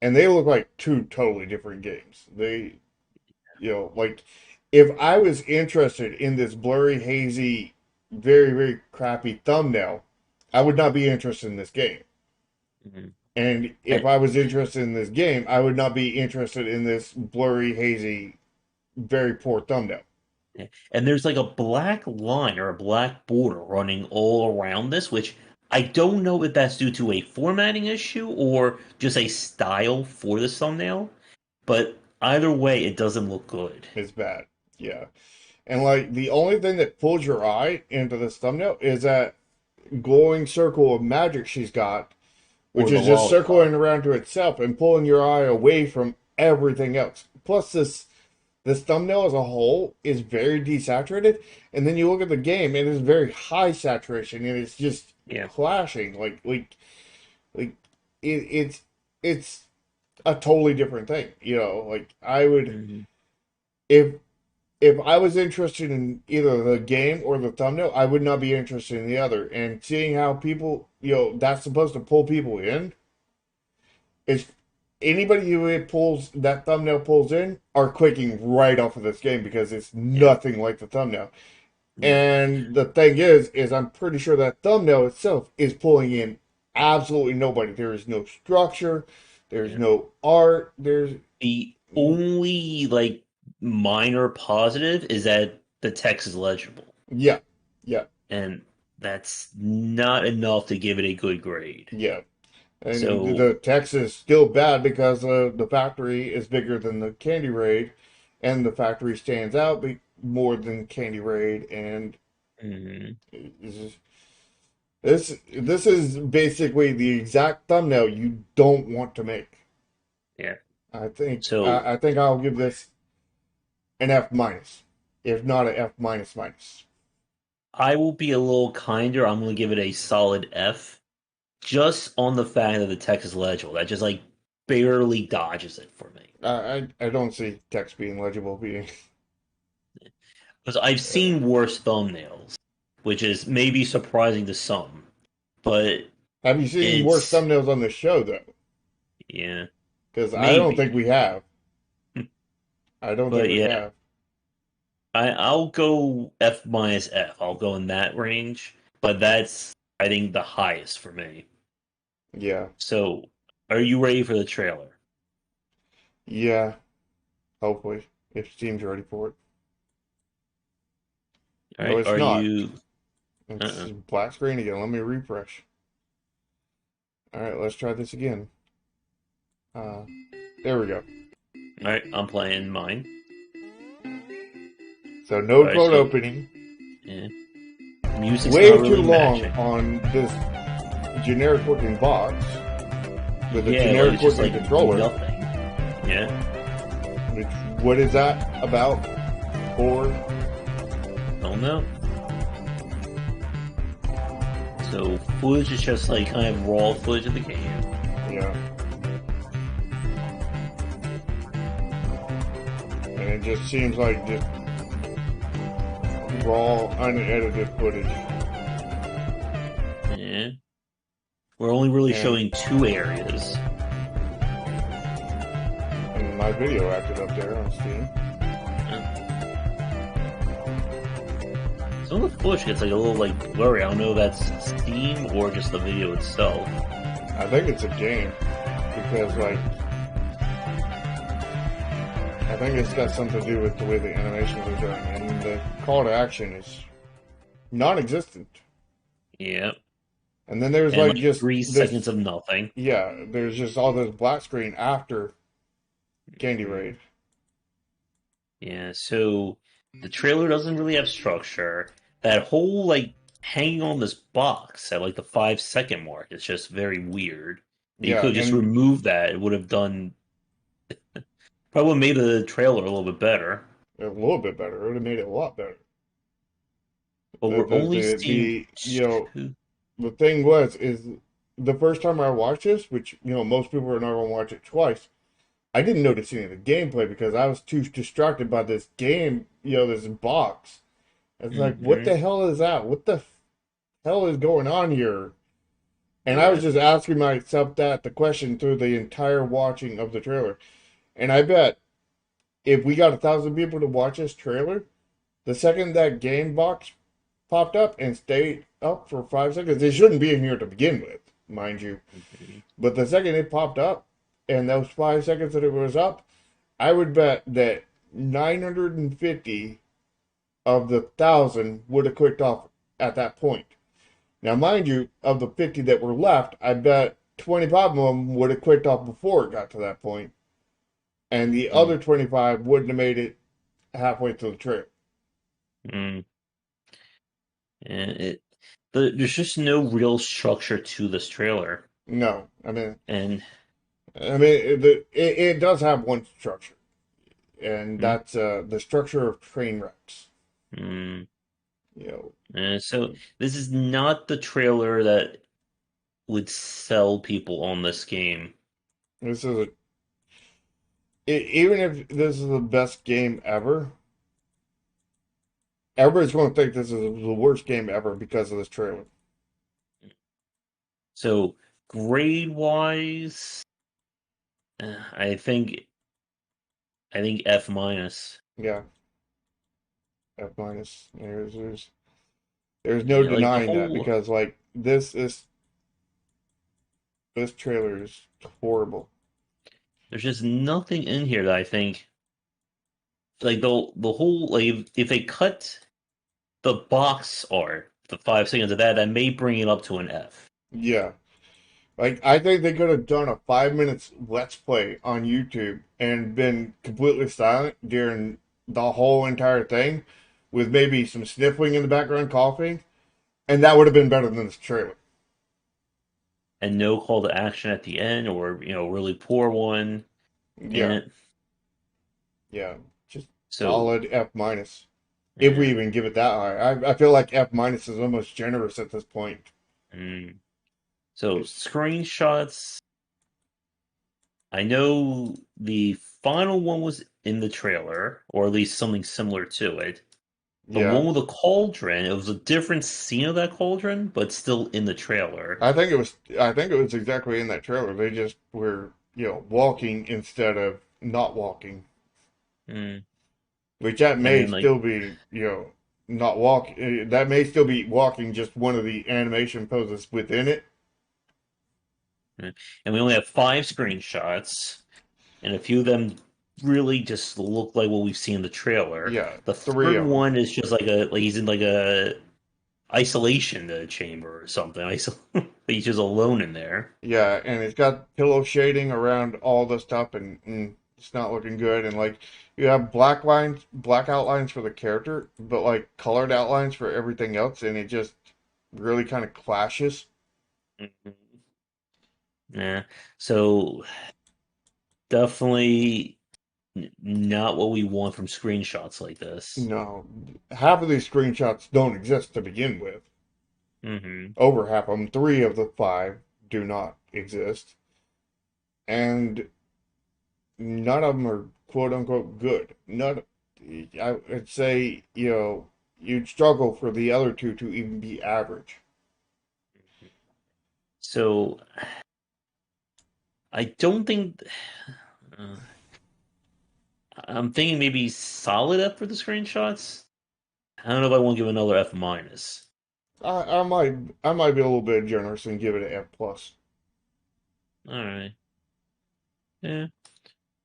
Speaker 2: and they look like two totally different games. Like if I was interested in this blurry, hazy, very, very crappy thumbnail, I would not be interested in this game.
Speaker 1: Mhm.
Speaker 2: And if
Speaker 1: And,
Speaker 2: I was interested in this game, I would not be interested in this blurry, hazy, very poor thumbnail.
Speaker 1: and there's like a black line or a black border running all around this, which I don't know if that's due to a formatting issue or just a style for the thumbnail, but either way, it doesn't look good.
Speaker 2: It's bad. Yeah. And like the only thing that pulls your eye into this thumbnail is that glowing circle of magic she's got, which
Speaker 1: Or the
Speaker 2: is just
Speaker 1: lollipop.
Speaker 2: circling around to itself and pulling your eye away from everything else. Plus, this thumbnail as a whole is very desaturated, and then you look at the game, it is very high saturation, and it's just
Speaker 1: Yeah.
Speaker 2: clashing. Like it's a totally different thing. Like I would
Speaker 1: Hmm.
Speaker 2: if if I was interested in either the game or the thumbnail, I would not be interested in the other. And seeing how people, that's supposed to pull people in, it's anybody who it pulls that thumbnail pulls in are clicking right off of this game because it's
Speaker 1: Yeah.
Speaker 2: nothing like the thumbnail.
Speaker 1: Mm,
Speaker 2: And the thing is I'm pretty sure that thumbnail itself is pulling in absolutely nobody. There is no structure, there's
Speaker 1: yeah.
Speaker 2: no art, there's
Speaker 1: The only like minor positive is that the text is legible,
Speaker 2: yeah, yeah,
Speaker 1: and that's not enough to give it a good grade.
Speaker 2: yeah. And
Speaker 1: So,
Speaker 2: the text is still bad because the factory is bigger than the Candy Raid, and the factory stands out more than Candy Raid, and
Speaker 1: mm,
Speaker 2: this is basically the exact thumbnail you don't want to make.
Speaker 1: yeah.
Speaker 2: I think
Speaker 1: So
Speaker 2: I think I'll give this an F minus, if not an F minus minus.
Speaker 1: I will be a little kinder. I'm going to give it a solid F, just on the fact that the text is legible. That just like barely dodges it for me.
Speaker 2: I don't see text being legible being.
Speaker 1: Because I've seen worse thumbnails, which is maybe surprising to some, but
Speaker 2: Have you seen worse
Speaker 1: it's
Speaker 2: thumbnails on the show though?
Speaker 1: yeah,
Speaker 2: Because I don't think
Speaker 1: maybe.
Speaker 2: we have. I don't think
Speaker 1: But
Speaker 2: we
Speaker 1: yeah,
Speaker 2: have.
Speaker 1: I'll go F minus F. I'll go in that range, but that's I think the highest for me.
Speaker 2: Yeah,
Speaker 1: So, are you ready for the trailer?
Speaker 2: yeah. Hopefully, if Steam's ready for it.
Speaker 1: All
Speaker 2: No,
Speaker 1: right,
Speaker 2: it's
Speaker 1: are
Speaker 2: not.
Speaker 1: you?
Speaker 2: It's
Speaker 1: Uh-uh.
Speaker 2: black screen again. Let me refresh. All right, let's try this again. Uh, there we go.
Speaker 1: All right, I'm playing mine.
Speaker 2: So no
Speaker 1: All right,
Speaker 2: code
Speaker 1: so
Speaker 2: opening.
Speaker 1: yeah, music's
Speaker 2: Way
Speaker 1: not
Speaker 2: too
Speaker 1: really
Speaker 2: long
Speaker 1: matching.
Speaker 2: on this generic looking box with a
Speaker 1: Yeah, like
Speaker 2: generic
Speaker 1: it's just
Speaker 2: looking
Speaker 1: like
Speaker 2: controller.
Speaker 1: nothing. Yeah,
Speaker 2: Which, what is that about? For
Speaker 1: I don't know. So footage is just like kind of raw footage of the game.
Speaker 2: yeah, and it just seems like just raw, unedited footage.
Speaker 1: Yeah, we're only really
Speaker 2: And,
Speaker 1: showing two areas.
Speaker 2: and my video acted up there on Steam.
Speaker 1: Some of the footage gets like a little like blurry. I don't know if that's Steam or just the video itself.
Speaker 2: I think it's a game because like I think it's got something to do with the way the animations are done, and the call to action is non-existent.
Speaker 1: Yeah,
Speaker 2: And then there's
Speaker 1: and
Speaker 2: like
Speaker 1: like
Speaker 2: just
Speaker 1: 3 seconds
Speaker 2: this,
Speaker 1: of nothing.
Speaker 2: yeah, there's just all this black screen after Candy
Speaker 1: Mm,
Speaker 2: Raid.
Speaker 1: yeah, so the trailer doesn't really have structure. That whole like hanging on this box at like the 5 second mark is just very weird. They
Speaker 2: Yeah,
Speaker 1: could just
Speaker 2: and
Speaker 1: remove that. It would have done probably made the trailer a little bit better.
Speaker 2: a little bit better. It would have made it a lot better.
Speaker 1: But
Speaker 2: The
Speaker 1: we're
Speaker 2: the
Speaker 1: only
Speaker 2: the,
Speaker 1: seeing
Speaker 2: the you know
Speaker 1: two.
Speaker 2: the thing is the first time I watched this, which most people are not gonna watch it twice. I didn't notice any of the gameplay because I was too distracted by this game, this box. It's like, what
Speaker 1: Hmm.
Speaker 2: the hell is that? What the hell is going on here? And I was
Speaker 1: Yeah.
Speaker 2: just asking myself the question through the entire watching of the trailer. And I bet if we got 1,000 people to watch this trailer, the second that game box popped up and stayed up for 5 seconds, it shouldn't be in here to begin with, mind you.
Speaker 1: Mhm.
Speaker 2: But the second it popped up and those 5 seconds that it was up, I would bet that 950 of the 1,000 would have clicked off at that point. Now, mind you, of the 50 that were left, I bet 25 of them would have clicked off before it got to that point, and the
Speaker 1: Mm,
Speaker 2: other 25 wouldn't have made it halfway through the trip.
Speaker 1: mm. And there's just no real structure to this trailer.
Speaker 2: No, I mean,
Speaker 1: And
Speaker 2: it does have one structure, and
Speaker 1: mm,
Speaker 2: that's the structure of train wrecks.
Speaker 1: mm.
Speaker 2: You know,
Speaker 1: So this is not the trailer that would sell people on this game.
Speaker 2: this is even if this is the best game ever, everybody's going to think this is the worst game ever because of this trailer.
Speaker 1: So grade wise, I think F minus.
Speaker 2: Yeah, F minus. There's no
Speaker 1: Yeah, like the
Speaker 2: denying that
Speaker 1: whole.
Speaker 2: because like this trailer is horrible.
Speaker 1: There's just nothing in here that I think like the whole like if they cut the box art, the 5 seconds of that, that may bring it up to an F.
Speaker 2: Yeah. Like I think they could have done a 5 minutes let's play on YouTube and been completely silent during the whole entire thing, with maybe some sniffling in the background, coughing, and that would have been better than this trailer.
Speaker 1: And no call to action at the end, or really poor one in
Speaker 2: Yeah,
Speaker 1: it.
Speaker 2: yeah, just
Speaker 1: So
Speaker 2: solid F minus. If we
Speaker 1: yeah.
Speaker 2: even give it that high, I feel like F minus is almost generous at this point.
Speaker 1: Mm. So screenshots. I know the final one was in the trailer, or at least something similar to it. The
Speaker 2: Yeah,
Speaker 1: one with the cauldron, it was a different scene of that cauldron, but still in the trailer.
Speaker 2: I think it was. I think it was exactly in that trailer. They just were, walking instead of not walking.
Speaker 1: Mm.
Speaker 2: Which that
Speaker 1: And
Speaker 2: may
Speaker 1: then like,
Speaker 2: still be, not walk. That may still be walking, just one of the animation poses within it.
Speaker 1: mm. And we only have 5 screenshots, and a few of them really just look like what we've seen in the trailer.
Speaker 2: Yeah,
Speaker 1: The
Speaker 2: three
Speaker 1: third
Speaker 2: of them.
Speaker 1: one is just like he's in like a isolation chamber or something. He's just alone in there.
Speaker 2: Yeah, and it's got pillow shading around all the stuff, and it's not looking good. And like you have black lines, black outlines for the character, but like colored outlines for everything else, and it just really kind of clashes.
Speaker 1: Mhm. Yeah. So definitely not what we want from screenshots like this.
Speaker 2: No, half of these screenshots don't exist to begin with.
Speaker 1: Hmm.
Speaker 2: Over half of them, three of the five, do not exist, and none of them are quote unquote good. None, I would say, you'd struggle for the other two to even be average.
Speaker 1: So I don't think. Uh, I'm thinking maybe solid F for the screenshots. I don't know if I want to give another F minus.
Speaker 2: I might be a little bit generous and give it an F plus.
Speaker 1: All right. Yeah.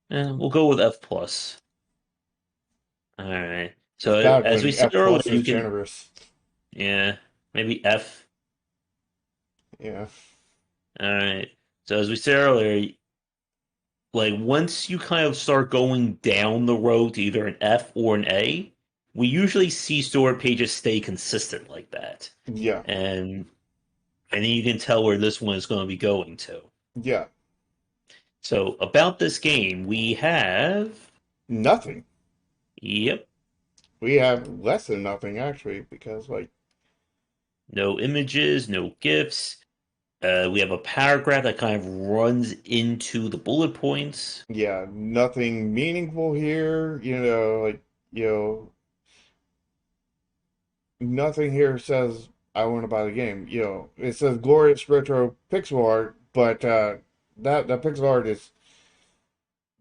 Speaker 1: Yeah. We'll go with F plus. All right.
Speaker 2: It's
Speaker 1: So
Speaker 2: bad
Speaker 1: as we
Speaker 2: when
Speaker 1: said
Speaker 2: F
Speaker 1: earlier,
Speaker 2: plus is
Speaker 1: you can.
Speaker 2: generous.
Speaker 1: Yeah. Maybe F.
Speaker 2: Yeah,
Speaker 1: All right. So as we said earlier, like once you kind of start going down the road to either an F or an A, we usually see store pages stay consistent like that.
Speaker 2: yeah,
Speaker 1: And and then you can tell where this one is going to be going to.
Speaker 2: yeah.
Speaker 1: So about this game, we have
Speaker 2: Nothing.
Speaker 1: yep,
Speaker 2: We have less than nothing actually because like
Speaker 1: no images, no GIFs. We have a paragraph that kind of runs into the bullet points.
Speaker 2: yeah, nothing meaningful here. You know, nothing here says I want to buy the game. It says glorious retro pixel art, but that pixel art is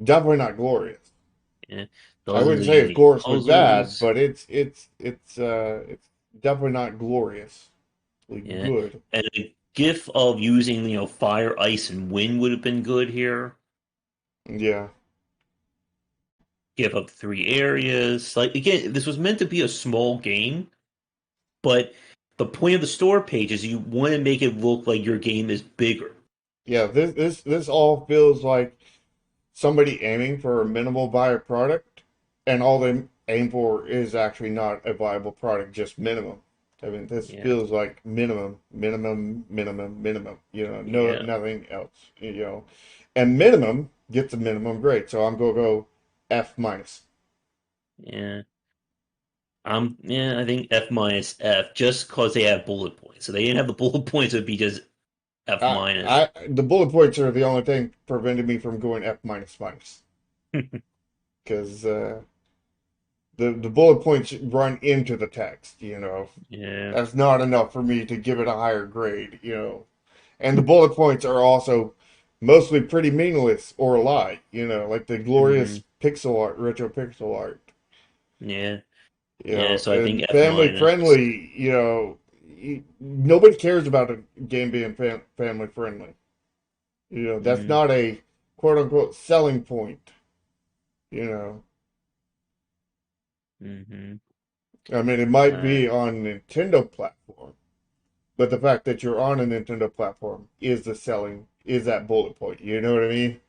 Speaker 2: definitely not glorious.
Speaker 1: Yeah,
Speaker 2: I
Speaker 1: doesn't
Speaker 2: wouldn't
Speaker 1: do
Speaker 2: say it's
Speaker 1: any
Speaker 2: gloriously bad,
Speaker 1: puzzles.
Speaker 2: but it's definitely not gloriously
Speaker 1: Yeah,
Speaker 2: good.
Speaker 1: and a GIF of using fire, ice, and wind would have been good here.
Speaker 2: Yeah,
Speaker 1: Give up 3 areas. Like again, this was meant to be a small game, but the point of the store page is you want to make it look like your game is bigger.
Speaker 2: yeah. This all feels like somebody aiming for a minimal buyer product, and all they aim for is actually not a viable product, just minimum. I mean, this
Speaker 1: Yeah,
Speaker 2: feels like minimum, minimum, minimum, minimum. No,
Speaker 1: yeah,
Speaker 2: nothing else. And minimum gets a minimum grade, so I'm gonna go F minus.
Speaker 1: yeah. Yeah, I think F minus F just because they have bullet points. So they didn't have the bullet points, it would be just F minus.
Speaker 2: The bullet points are the only thing preventing me from going F minus minus because the bullet points run into the text.
Speaker 1: Yeah,
Speaker 2: That's not enough for me to give it a higher grade. And the bullet points are also mostly pretty meaningless or a lie, like the
Speaker 1: Hmm.
Speaker 2: glorious pixel art, retro pixel art,
Speaker 1: Yeah. Yeah. So I think
Speaker 2: and
Speaker 1: F
Speaker 2: family
Speaker 1: minus.
Speaker 2: friendly, nobody cares about a game being family friendly. That's
Speaker 1: Mm,
Speaker 2: not a quote unquote selling point, you know.
Speaker 1: hmm.
Speaker 2: I mean, it might
Speaker 1: Uh,
Speaker 2: be on Nintendo platform, but the fact that you're on a Nintendo platform is that bullet point. You know what I mean?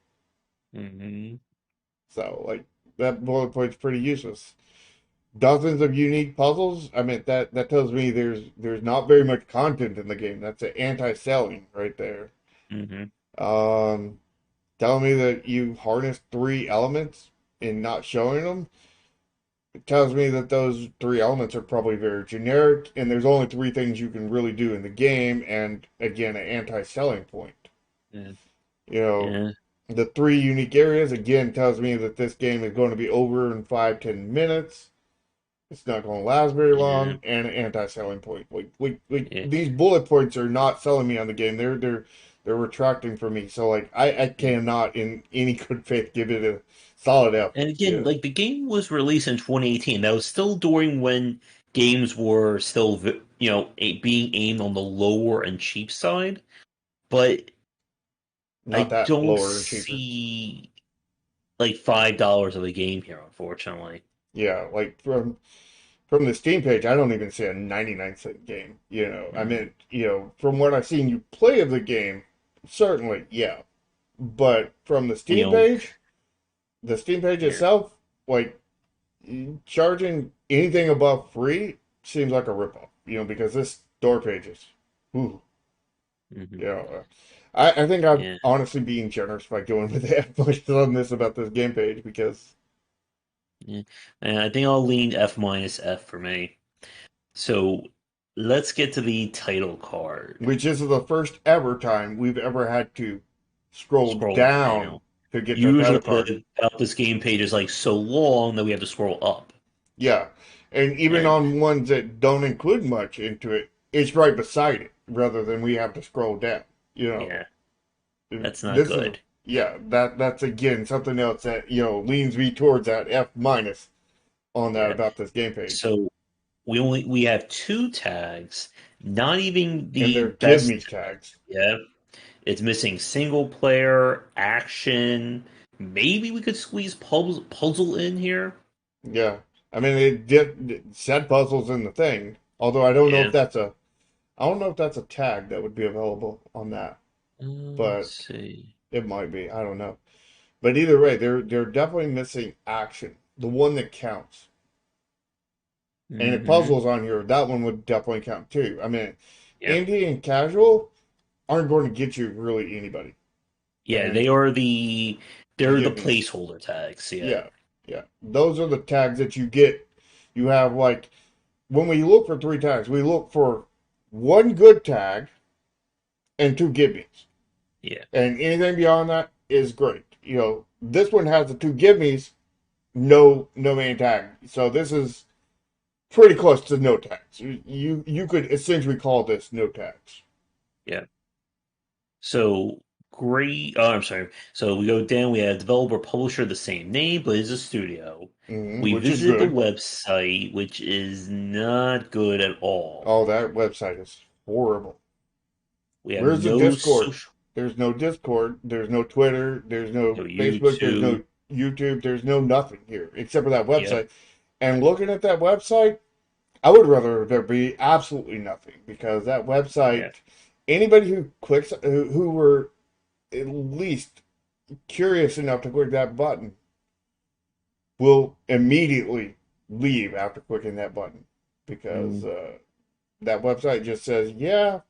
Speaker 1: hmm.
Speaker 2: So, like, that bullet point's pretty useless. Dozens of unique puzzles. I mean, that tells me there's not very much content in the game. That's an anti-selling right there.
Speaker 1: Hmm.
Speaker 2: Um, Telling me that you harness three elements and not showing them, it tells me that those three elements are probably very generic, and there's only three things you can really do in the game, and again, an anti-selling point.
Speaker 1: Yeah.
Speaker 2: You know,
Speaker 1: Yeah.
Speaker 2: the three unique areas again tells me that this game is going to be over in 5-10 minutes. It's not going to last very
Speaker 1: Yeah.
Speaker 2: long, and an anti-selling point.
Speaker 1: Yeah.
Speaker 2: These bullet points are not selling me on the game. They're retracting from me. So like I
Speaker 1: Yeah.
Speaker 2: cannot in any good faith give it a solid F.
Speaker 1: And again,
Speaker 2: Yeah,
Speaker 1: like the game was released in 2018. That was still during when games were still, being aimed on the lower and cheap side. But
Speaker 2: not
Speaker 1: I
Speaker 2: that
Speaker 1: don't
Speaker 2: lower and cheaper.
Speaker 1: see like $5 of a game here, unfortunately.
Speaker 2: Yeah, like from the Steam page, I don't even see a 99-cent game. I
Speaker 1: Mm.
Speaker 2: mean, from what I've seen you play of the game, certainly, yeah. But from
Speaker 1: You know,
Speaker 2: the Steam page
Speaker 1: here.
Speaker 2: itself, like charging anything above free seems like a ripoff, because this store pages, ooh,
Speaker 1: Hmm.
Speaker 2: you know, uh, I think I'm
Speaker 1: Yeah.
Speaker 2: honestly being generous by going with that much on this about this game page because
Speaker 1: Yeah. And I think I'll lean F minus F for me. So let's get to the title card.
Speaker 2: which is the first ever time we've ever had to scroll
Speaker 1: Scroll
Speaker 2: down
Speaker 1: down.
Speaker 2: to get to a
Speaker 1: Usually
Speaker 2: title card.
Speaker 1: the about this game page is like so long that we have to scroll up.
Speaker 2: Yeah, and even
Speaker 1: And
Speaker 2: on ones that don't include much into it, it's right beside it rather than we have to scroll down. You know,
Speaker 1: yeah, that's not
Speaker 2: this is
Speaker 1: good.
Speaker 2: yeah, that's again something else that leans me towards that F minus on that
Speaker 1: Yeah.
Speaker 2: about this game page,
Speaker 1: So we have two tags, not even
Speaker 2: and
Speaker 1: the
Speaker 2: they're give
Speaker 1: best.
Speaker 2: me tags.
Speaker 1: Yeah. It's missing single player, action. Maybe we could squeeze puzzle in here.
Speaker 2: Yeah, I mean it said puzzles in the thing, although
Speaker 1: Yeah.
Speaker 2: I don't know if that's a tag that would be available on that,
Speaker 1: Let's
Speaker 2: but
Speaker 1: see.
Speaker 2: it might be. I don't know. But either way, they're definitely missing action, the one that counts. And if
Speaker 1: Hmm.
Speaker 2: puzzles on here, that one would definitely count too. I mean,
Speaker 1: Yeah.
Speaker 2: indie and casual aren't going to get you really anybody.
Speaker 1: Yeah,
Speaker 2: And
Speaker 1: they're the
Speaker 2: give me,
Speaker 1: placeholder tags. Yeah.
Speaker 2: yeah, yeah. Those are the tags that you get. You have like when we look for three tags, we look for one good tag and two gimmies.
Speaker 1: Yeah.
Speaker 2: And anything beyond that is great. This one has the two gimmies, no main tag. So this is pretty close to no tags. You could essentially call this no tags.
Speaker 1: Yeah. So great. Oh, I'm sorry. So we go down. We have developer publisher the same name, but it's a studio. We
Speaker 2: Which is
Speaker 1: visited the
Speaker 2: good.
Speaker 1: website, which is not good at all.
Speaker 2: Oh, that website is horrible.
Speaker 1: We have
Speaker 2: Where's the
Speaker 1: no
Speaker 2: Discord?
Speaker 1: social,
Speaker 2: There's no Discord. There's no Twitter. There's no
Speaker 1: no
Speaker 2: Facebook. There's
Speaker 1: YouTube.
Speaker 2: no YouTube. There's no nothing here except for that
Speaker 1: Yep.
Speaker 2: website. And looking at that website, I would rather there be absolutely nothing because that
Speaker 1: Yeah.
Speaker 2: website, anybody who clicks, who were at least curious enough to click that button, will immediately leave after clicking that button because
Speaker 1: Mm.
Speaker 2: that website just says, yeah,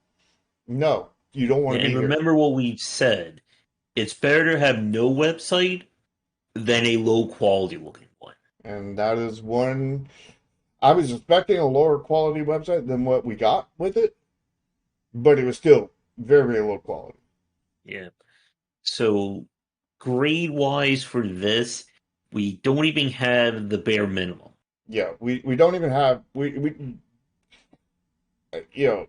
Speaker 2: no, you don't want to
Speaker 1: And
Speaker 2: be here.
Speaker 1: remember what we've said. It's better to have no website than a low quality looking one.
Speaker 2: And that is one, I was expecting a lower quality website than what we got with it, but it was still very, very low quality.
Speaker 1: Yeah. So grade wise for this, we don't even have the bare minimum.
Speaker 2: Yeah, we don't even have, you know,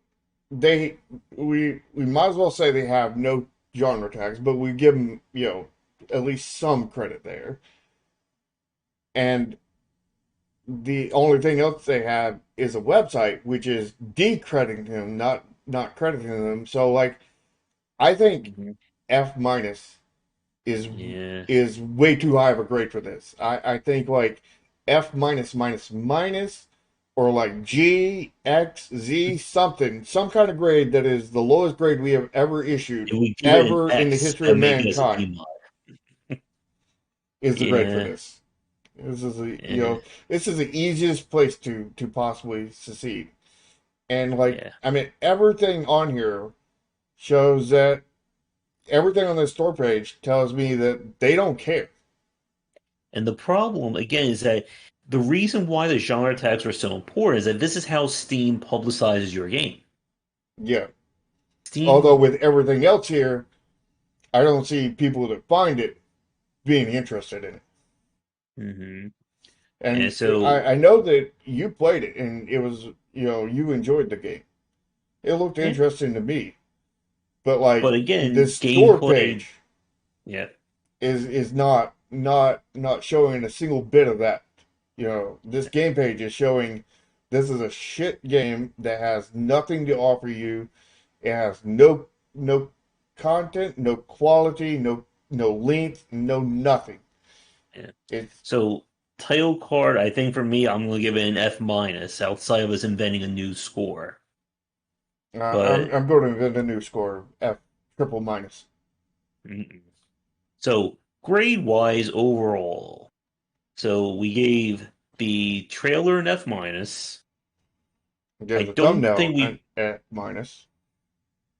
Speaker 2: they, we might as well say they have no genre tags, but we give them, at least some credit there. And the only thing else they have is a website, which is decrediting them, not crediting them. So like, I think
Speaker 1: Hmm.
Speaker 2: F minus is
Speaker 1: Yeah.
Speaker 2: is way too high of a grade for this. I think like F minus minus minus or like G, X, Z, something, some kind of grade that is the lowest grade we have ever issued,
Speaker 1: If we give it an
Speaker 2: ever in the
Speaker 1: X,
Speaker 2: history
Speaker 1: I
Speaker 2: of
Speaker 1: make it as a
Speaker 2: mankind,
Speaker 1: B mod.
Speaker 2: is the grade for
Speaker 1: Yeah.
Speaker 2: this. This is the
Speaker 1: Yeah.
Speaker 2: this is the easiest place to possibly succeed. And like
Speaker 1: Yeah.
Speaker 2: I mean everything on here shows that everything on this store page tells me that they don't care.
Speaker 1: And the problem, again, is that the reason why the genre tags are so important is that this is how Steam publicizes your game.
Speaker 2: Yeah. Although
Speaker 1: Steam,
Speaker 2: with everything else here, I don't see people that find it being interested in it.
Speaker 1: hmm and
Speaker 2: And
Speaker 1: so,
Speaker 2: I know that you played it and it was, you enjoyed the game. It looked
Speaker 1: yeah.
Speaker 2: interesting to me. But
Speaker 1: But
Speaker 2: like
Speaker 1: again,
Speaker 2: this store
Speaker 1: gameplay,
Speaker 2: page
Speaker 1: yeah,
Speaker 2: is not showing a single bit of that. This game page is showing this is a shit game that has nothing to offer you. It has no content, no quality, no length, no nothing.
Speaker 1: yeah.
Speaker 2: It's
Speaker 1: So title card, I think for me, I'm gonna give it an F minus. Outside of us inventing a new score, but
Speaker 2: I'm going to invent a new score, F triple minus.
Speaker 1: mm-mm. So grade wise overall, so we gave the trailer an F minus. I
Speaker 2: Give the
Speaker 1: don't
Speaker 2: thumbnail
Speaker 1: think
Speaker 2: an
Speaker 1: we
Speaker 2: F minus.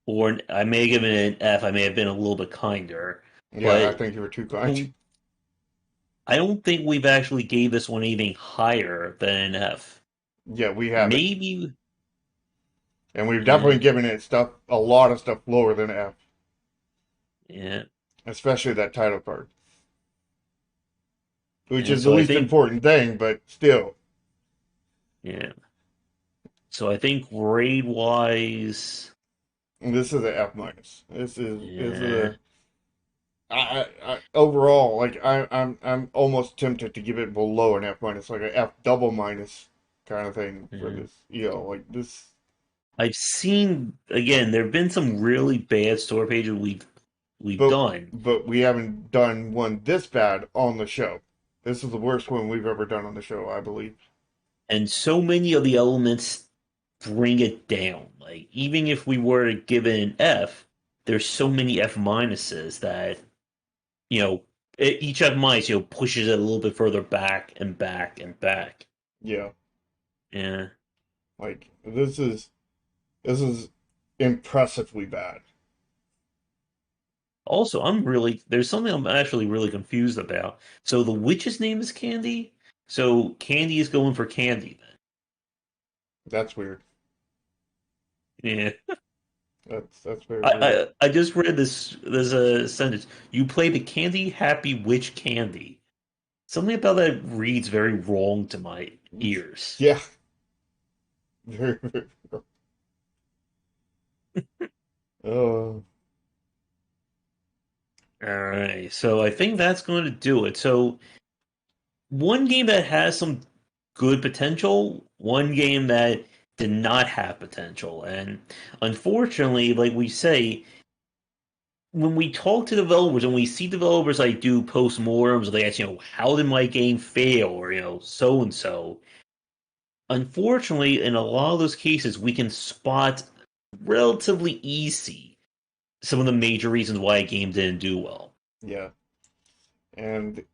Speaker 1: or I may have given it an F. I may have been a little bit kinder,
Speaker 2: Yeah, I
Speaker 1: but
Speaker 2: think you were too kind.
Speaker 1: don't, I don't think we've actually gave this one anything higher than an F.
Speaker 2: Yeah, we haven't,
Speaker 1: Maybe,
Speaker 2: and we've definitely
Speaker 1: yeah,
Speaker 2: given it a lot of stuff lower than F,
Speaker 1: yeah.
Speaker 2: especially that title card, which
Speaker 1: And
Speaker 2: is the
Speaker 1: so I
Speaker 2: least
Speaker 1: think,
Speaker 2: important thing, but still,
Speaker 1: yeah. So I think grade wise,
Speaker 2: this is a F minus. This is
Speaker 1: yeah.
Speaker 2: a overall like I'm almost tempted to give it below an F minus, like a F double minus kind of thing for
Speaker 1: Yeah.
Speaker 2: this. Like this.
Speaker 1: I've seen again. There have been some really bad store pages we've
Speaker 2: But
Speaker 1: done,
Speaker 2: but we haven't done one this bad on the show. This is the worst one we've ever done on the show, I believe.
Speaker 1: and so many of the elements bring it down. Like even if we were to give it an F, there's so many F minuses that you know each F minus pushes it a little bit further back and back and back.
Speaker 2: Yeah,
Speaker 1: Yeah.
Speaker 2: like this is impressively bad.
Speaker 1: Also, there's something I'm actually really confused about. So the witch's name is Candy. So Candy is going for Candy
Speaker 2: That's weird.
Speaker 1: then. Yeah.
Speaker 2: That's very weird.
Speaker 1: I just read this. There's a sentence. You play the Candy Happy Witch Candy. Something about that reads very wrong to my ears.
Speaker 2: Yeah, very very. Oh,
Speaker 1: All right, so I think that's going to do it. So one game that has some good potential, one game that did not have potential, and unfortunately, like we say, when we talk to developers and we see developers like do postmortems, they ask, how did my game fail, or so and so. Unfortunately, in a lot of those cases, we can spot relatively easy some of the major reasons why a game didn't do well.
Speaker 2: yeah, and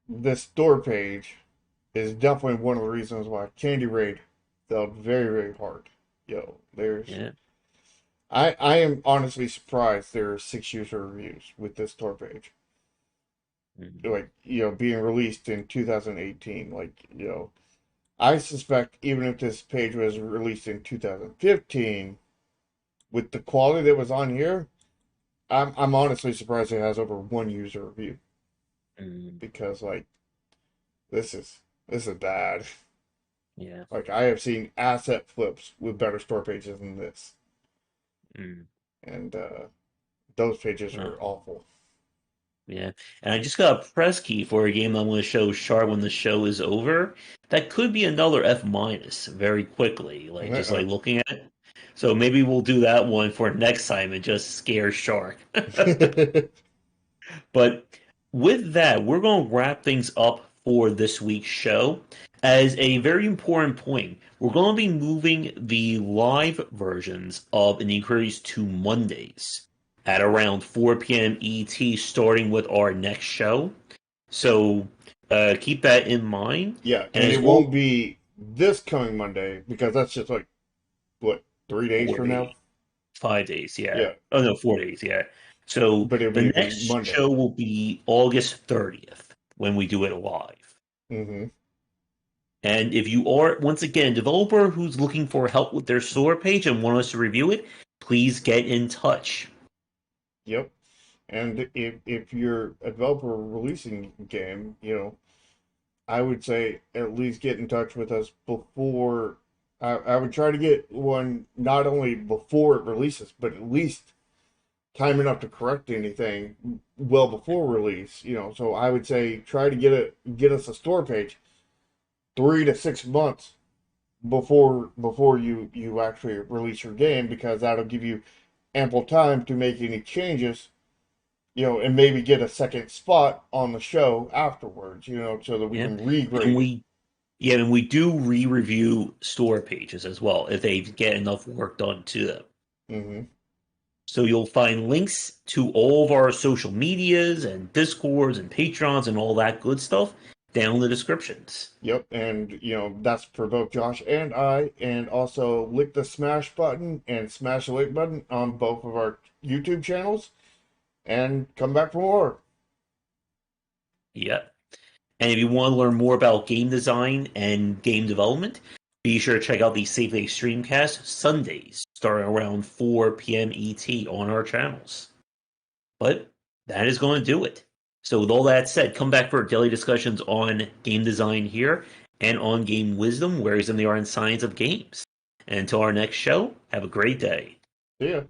Speaker 2: this store page is definitely one of the reasons why Candy Raid felt very very hard. There's
Speaker 1: Yeah.
Speaker 2: I am honestly surprised there are 6 user reviews with this store page.
Speaker 1: Mhm.
Speaker 2: Like, being released in 2018. Like, I suspect even if this page was released in 2015, with the quality that was on here, I'm honestly surprised it has over 1 user review
Speaker 1: Mhm.
Speaker 2: because like this is bad.
Speaker 1: Yeah.
Speaker 2: Like I have seen asset flips with better store pages than this,
Speaker 1: Mm.
Speaker 2: and those pages
Speaker 1: Uh,
Speaker 2: are awful.
Speaker 1: yeah. And I just got a press key for a game I'm going to show Shar when the show is over. That could be another F minus very quickly, like just
Speaker 2: Uh-uh.
Speaker 1: like looking at it. So maybe we'll do that one for next time and just scare Shark. But with that, we're going to wrap things up for this week's show. As a very important point, we're going to be moving the live versions of An Inquiries to Mondays at around 4 p.m. ET, starting with our next show. So keep that in mind.
Speaker 2: Yeah,
Speaker 1: And
Speaker 2: and
Speaker 1: as
Speaker 2: it
Speaker 1: well,
Speaker 2: won't be this coming Monday because that's just like what, 3 days
Speaker 1: four
Speaker 2: from now?
Speaker 1: days, 5 days, yeah.
Speaker 2: Yeah,
Speaker 1: Oh no, 4 days, yeah. So
Speaker 2: but it'll
Speaker 1: the
Speaker 2: be the
Speaker 1: next
Speaker 2: Monday.
Speaker 1: show will be August 30th when we do it live.
Speaker 2: Mm-hmm.
Speaker 1: And if you are, once again, a developer who's looking for help with their store page and want us to review it, please get in touch.
Speaker 2: Yep. And if you're a developer releasing a game, I would say at least get in touch with us before. I would try to get one not only before it releases, but at least time enough to correct anything well before release. So I would say try to get us a store page 3 to 6 months before you actually release your game, because that'll give you ample time to make any changes, and maybe get a second spot on the show afterwards, so that we
Speaker 1: Yeah.
Speaker 2: can
Speaker 1: And
Speaker 2: regrade it.
Speaker 1: we do re-review store pages as well if they get enough work done to them.
Speaker 2: Hmm.
Speaker 1: So you'll find links to all of our social medias and Discords and Patrons and all that good stuff down in the descriptions.
Speaker 2: Yep, and that's for both Josh and I, and also lick the smash button and smash the like button on both of our YouTube channels, and come back for more.
Speaker 1: Yep. And if you want to learn more about game design and game development, be sure to check out the Save Day Streamcast Sundays, starting around 4 p.m. ET on our channels. But that is going to do it. So, with all that said, come back for daily discussions on game design here and on game wisdom, whereas in the art and science of games. And until our next show, have a great day.
Speaker 2: See ya.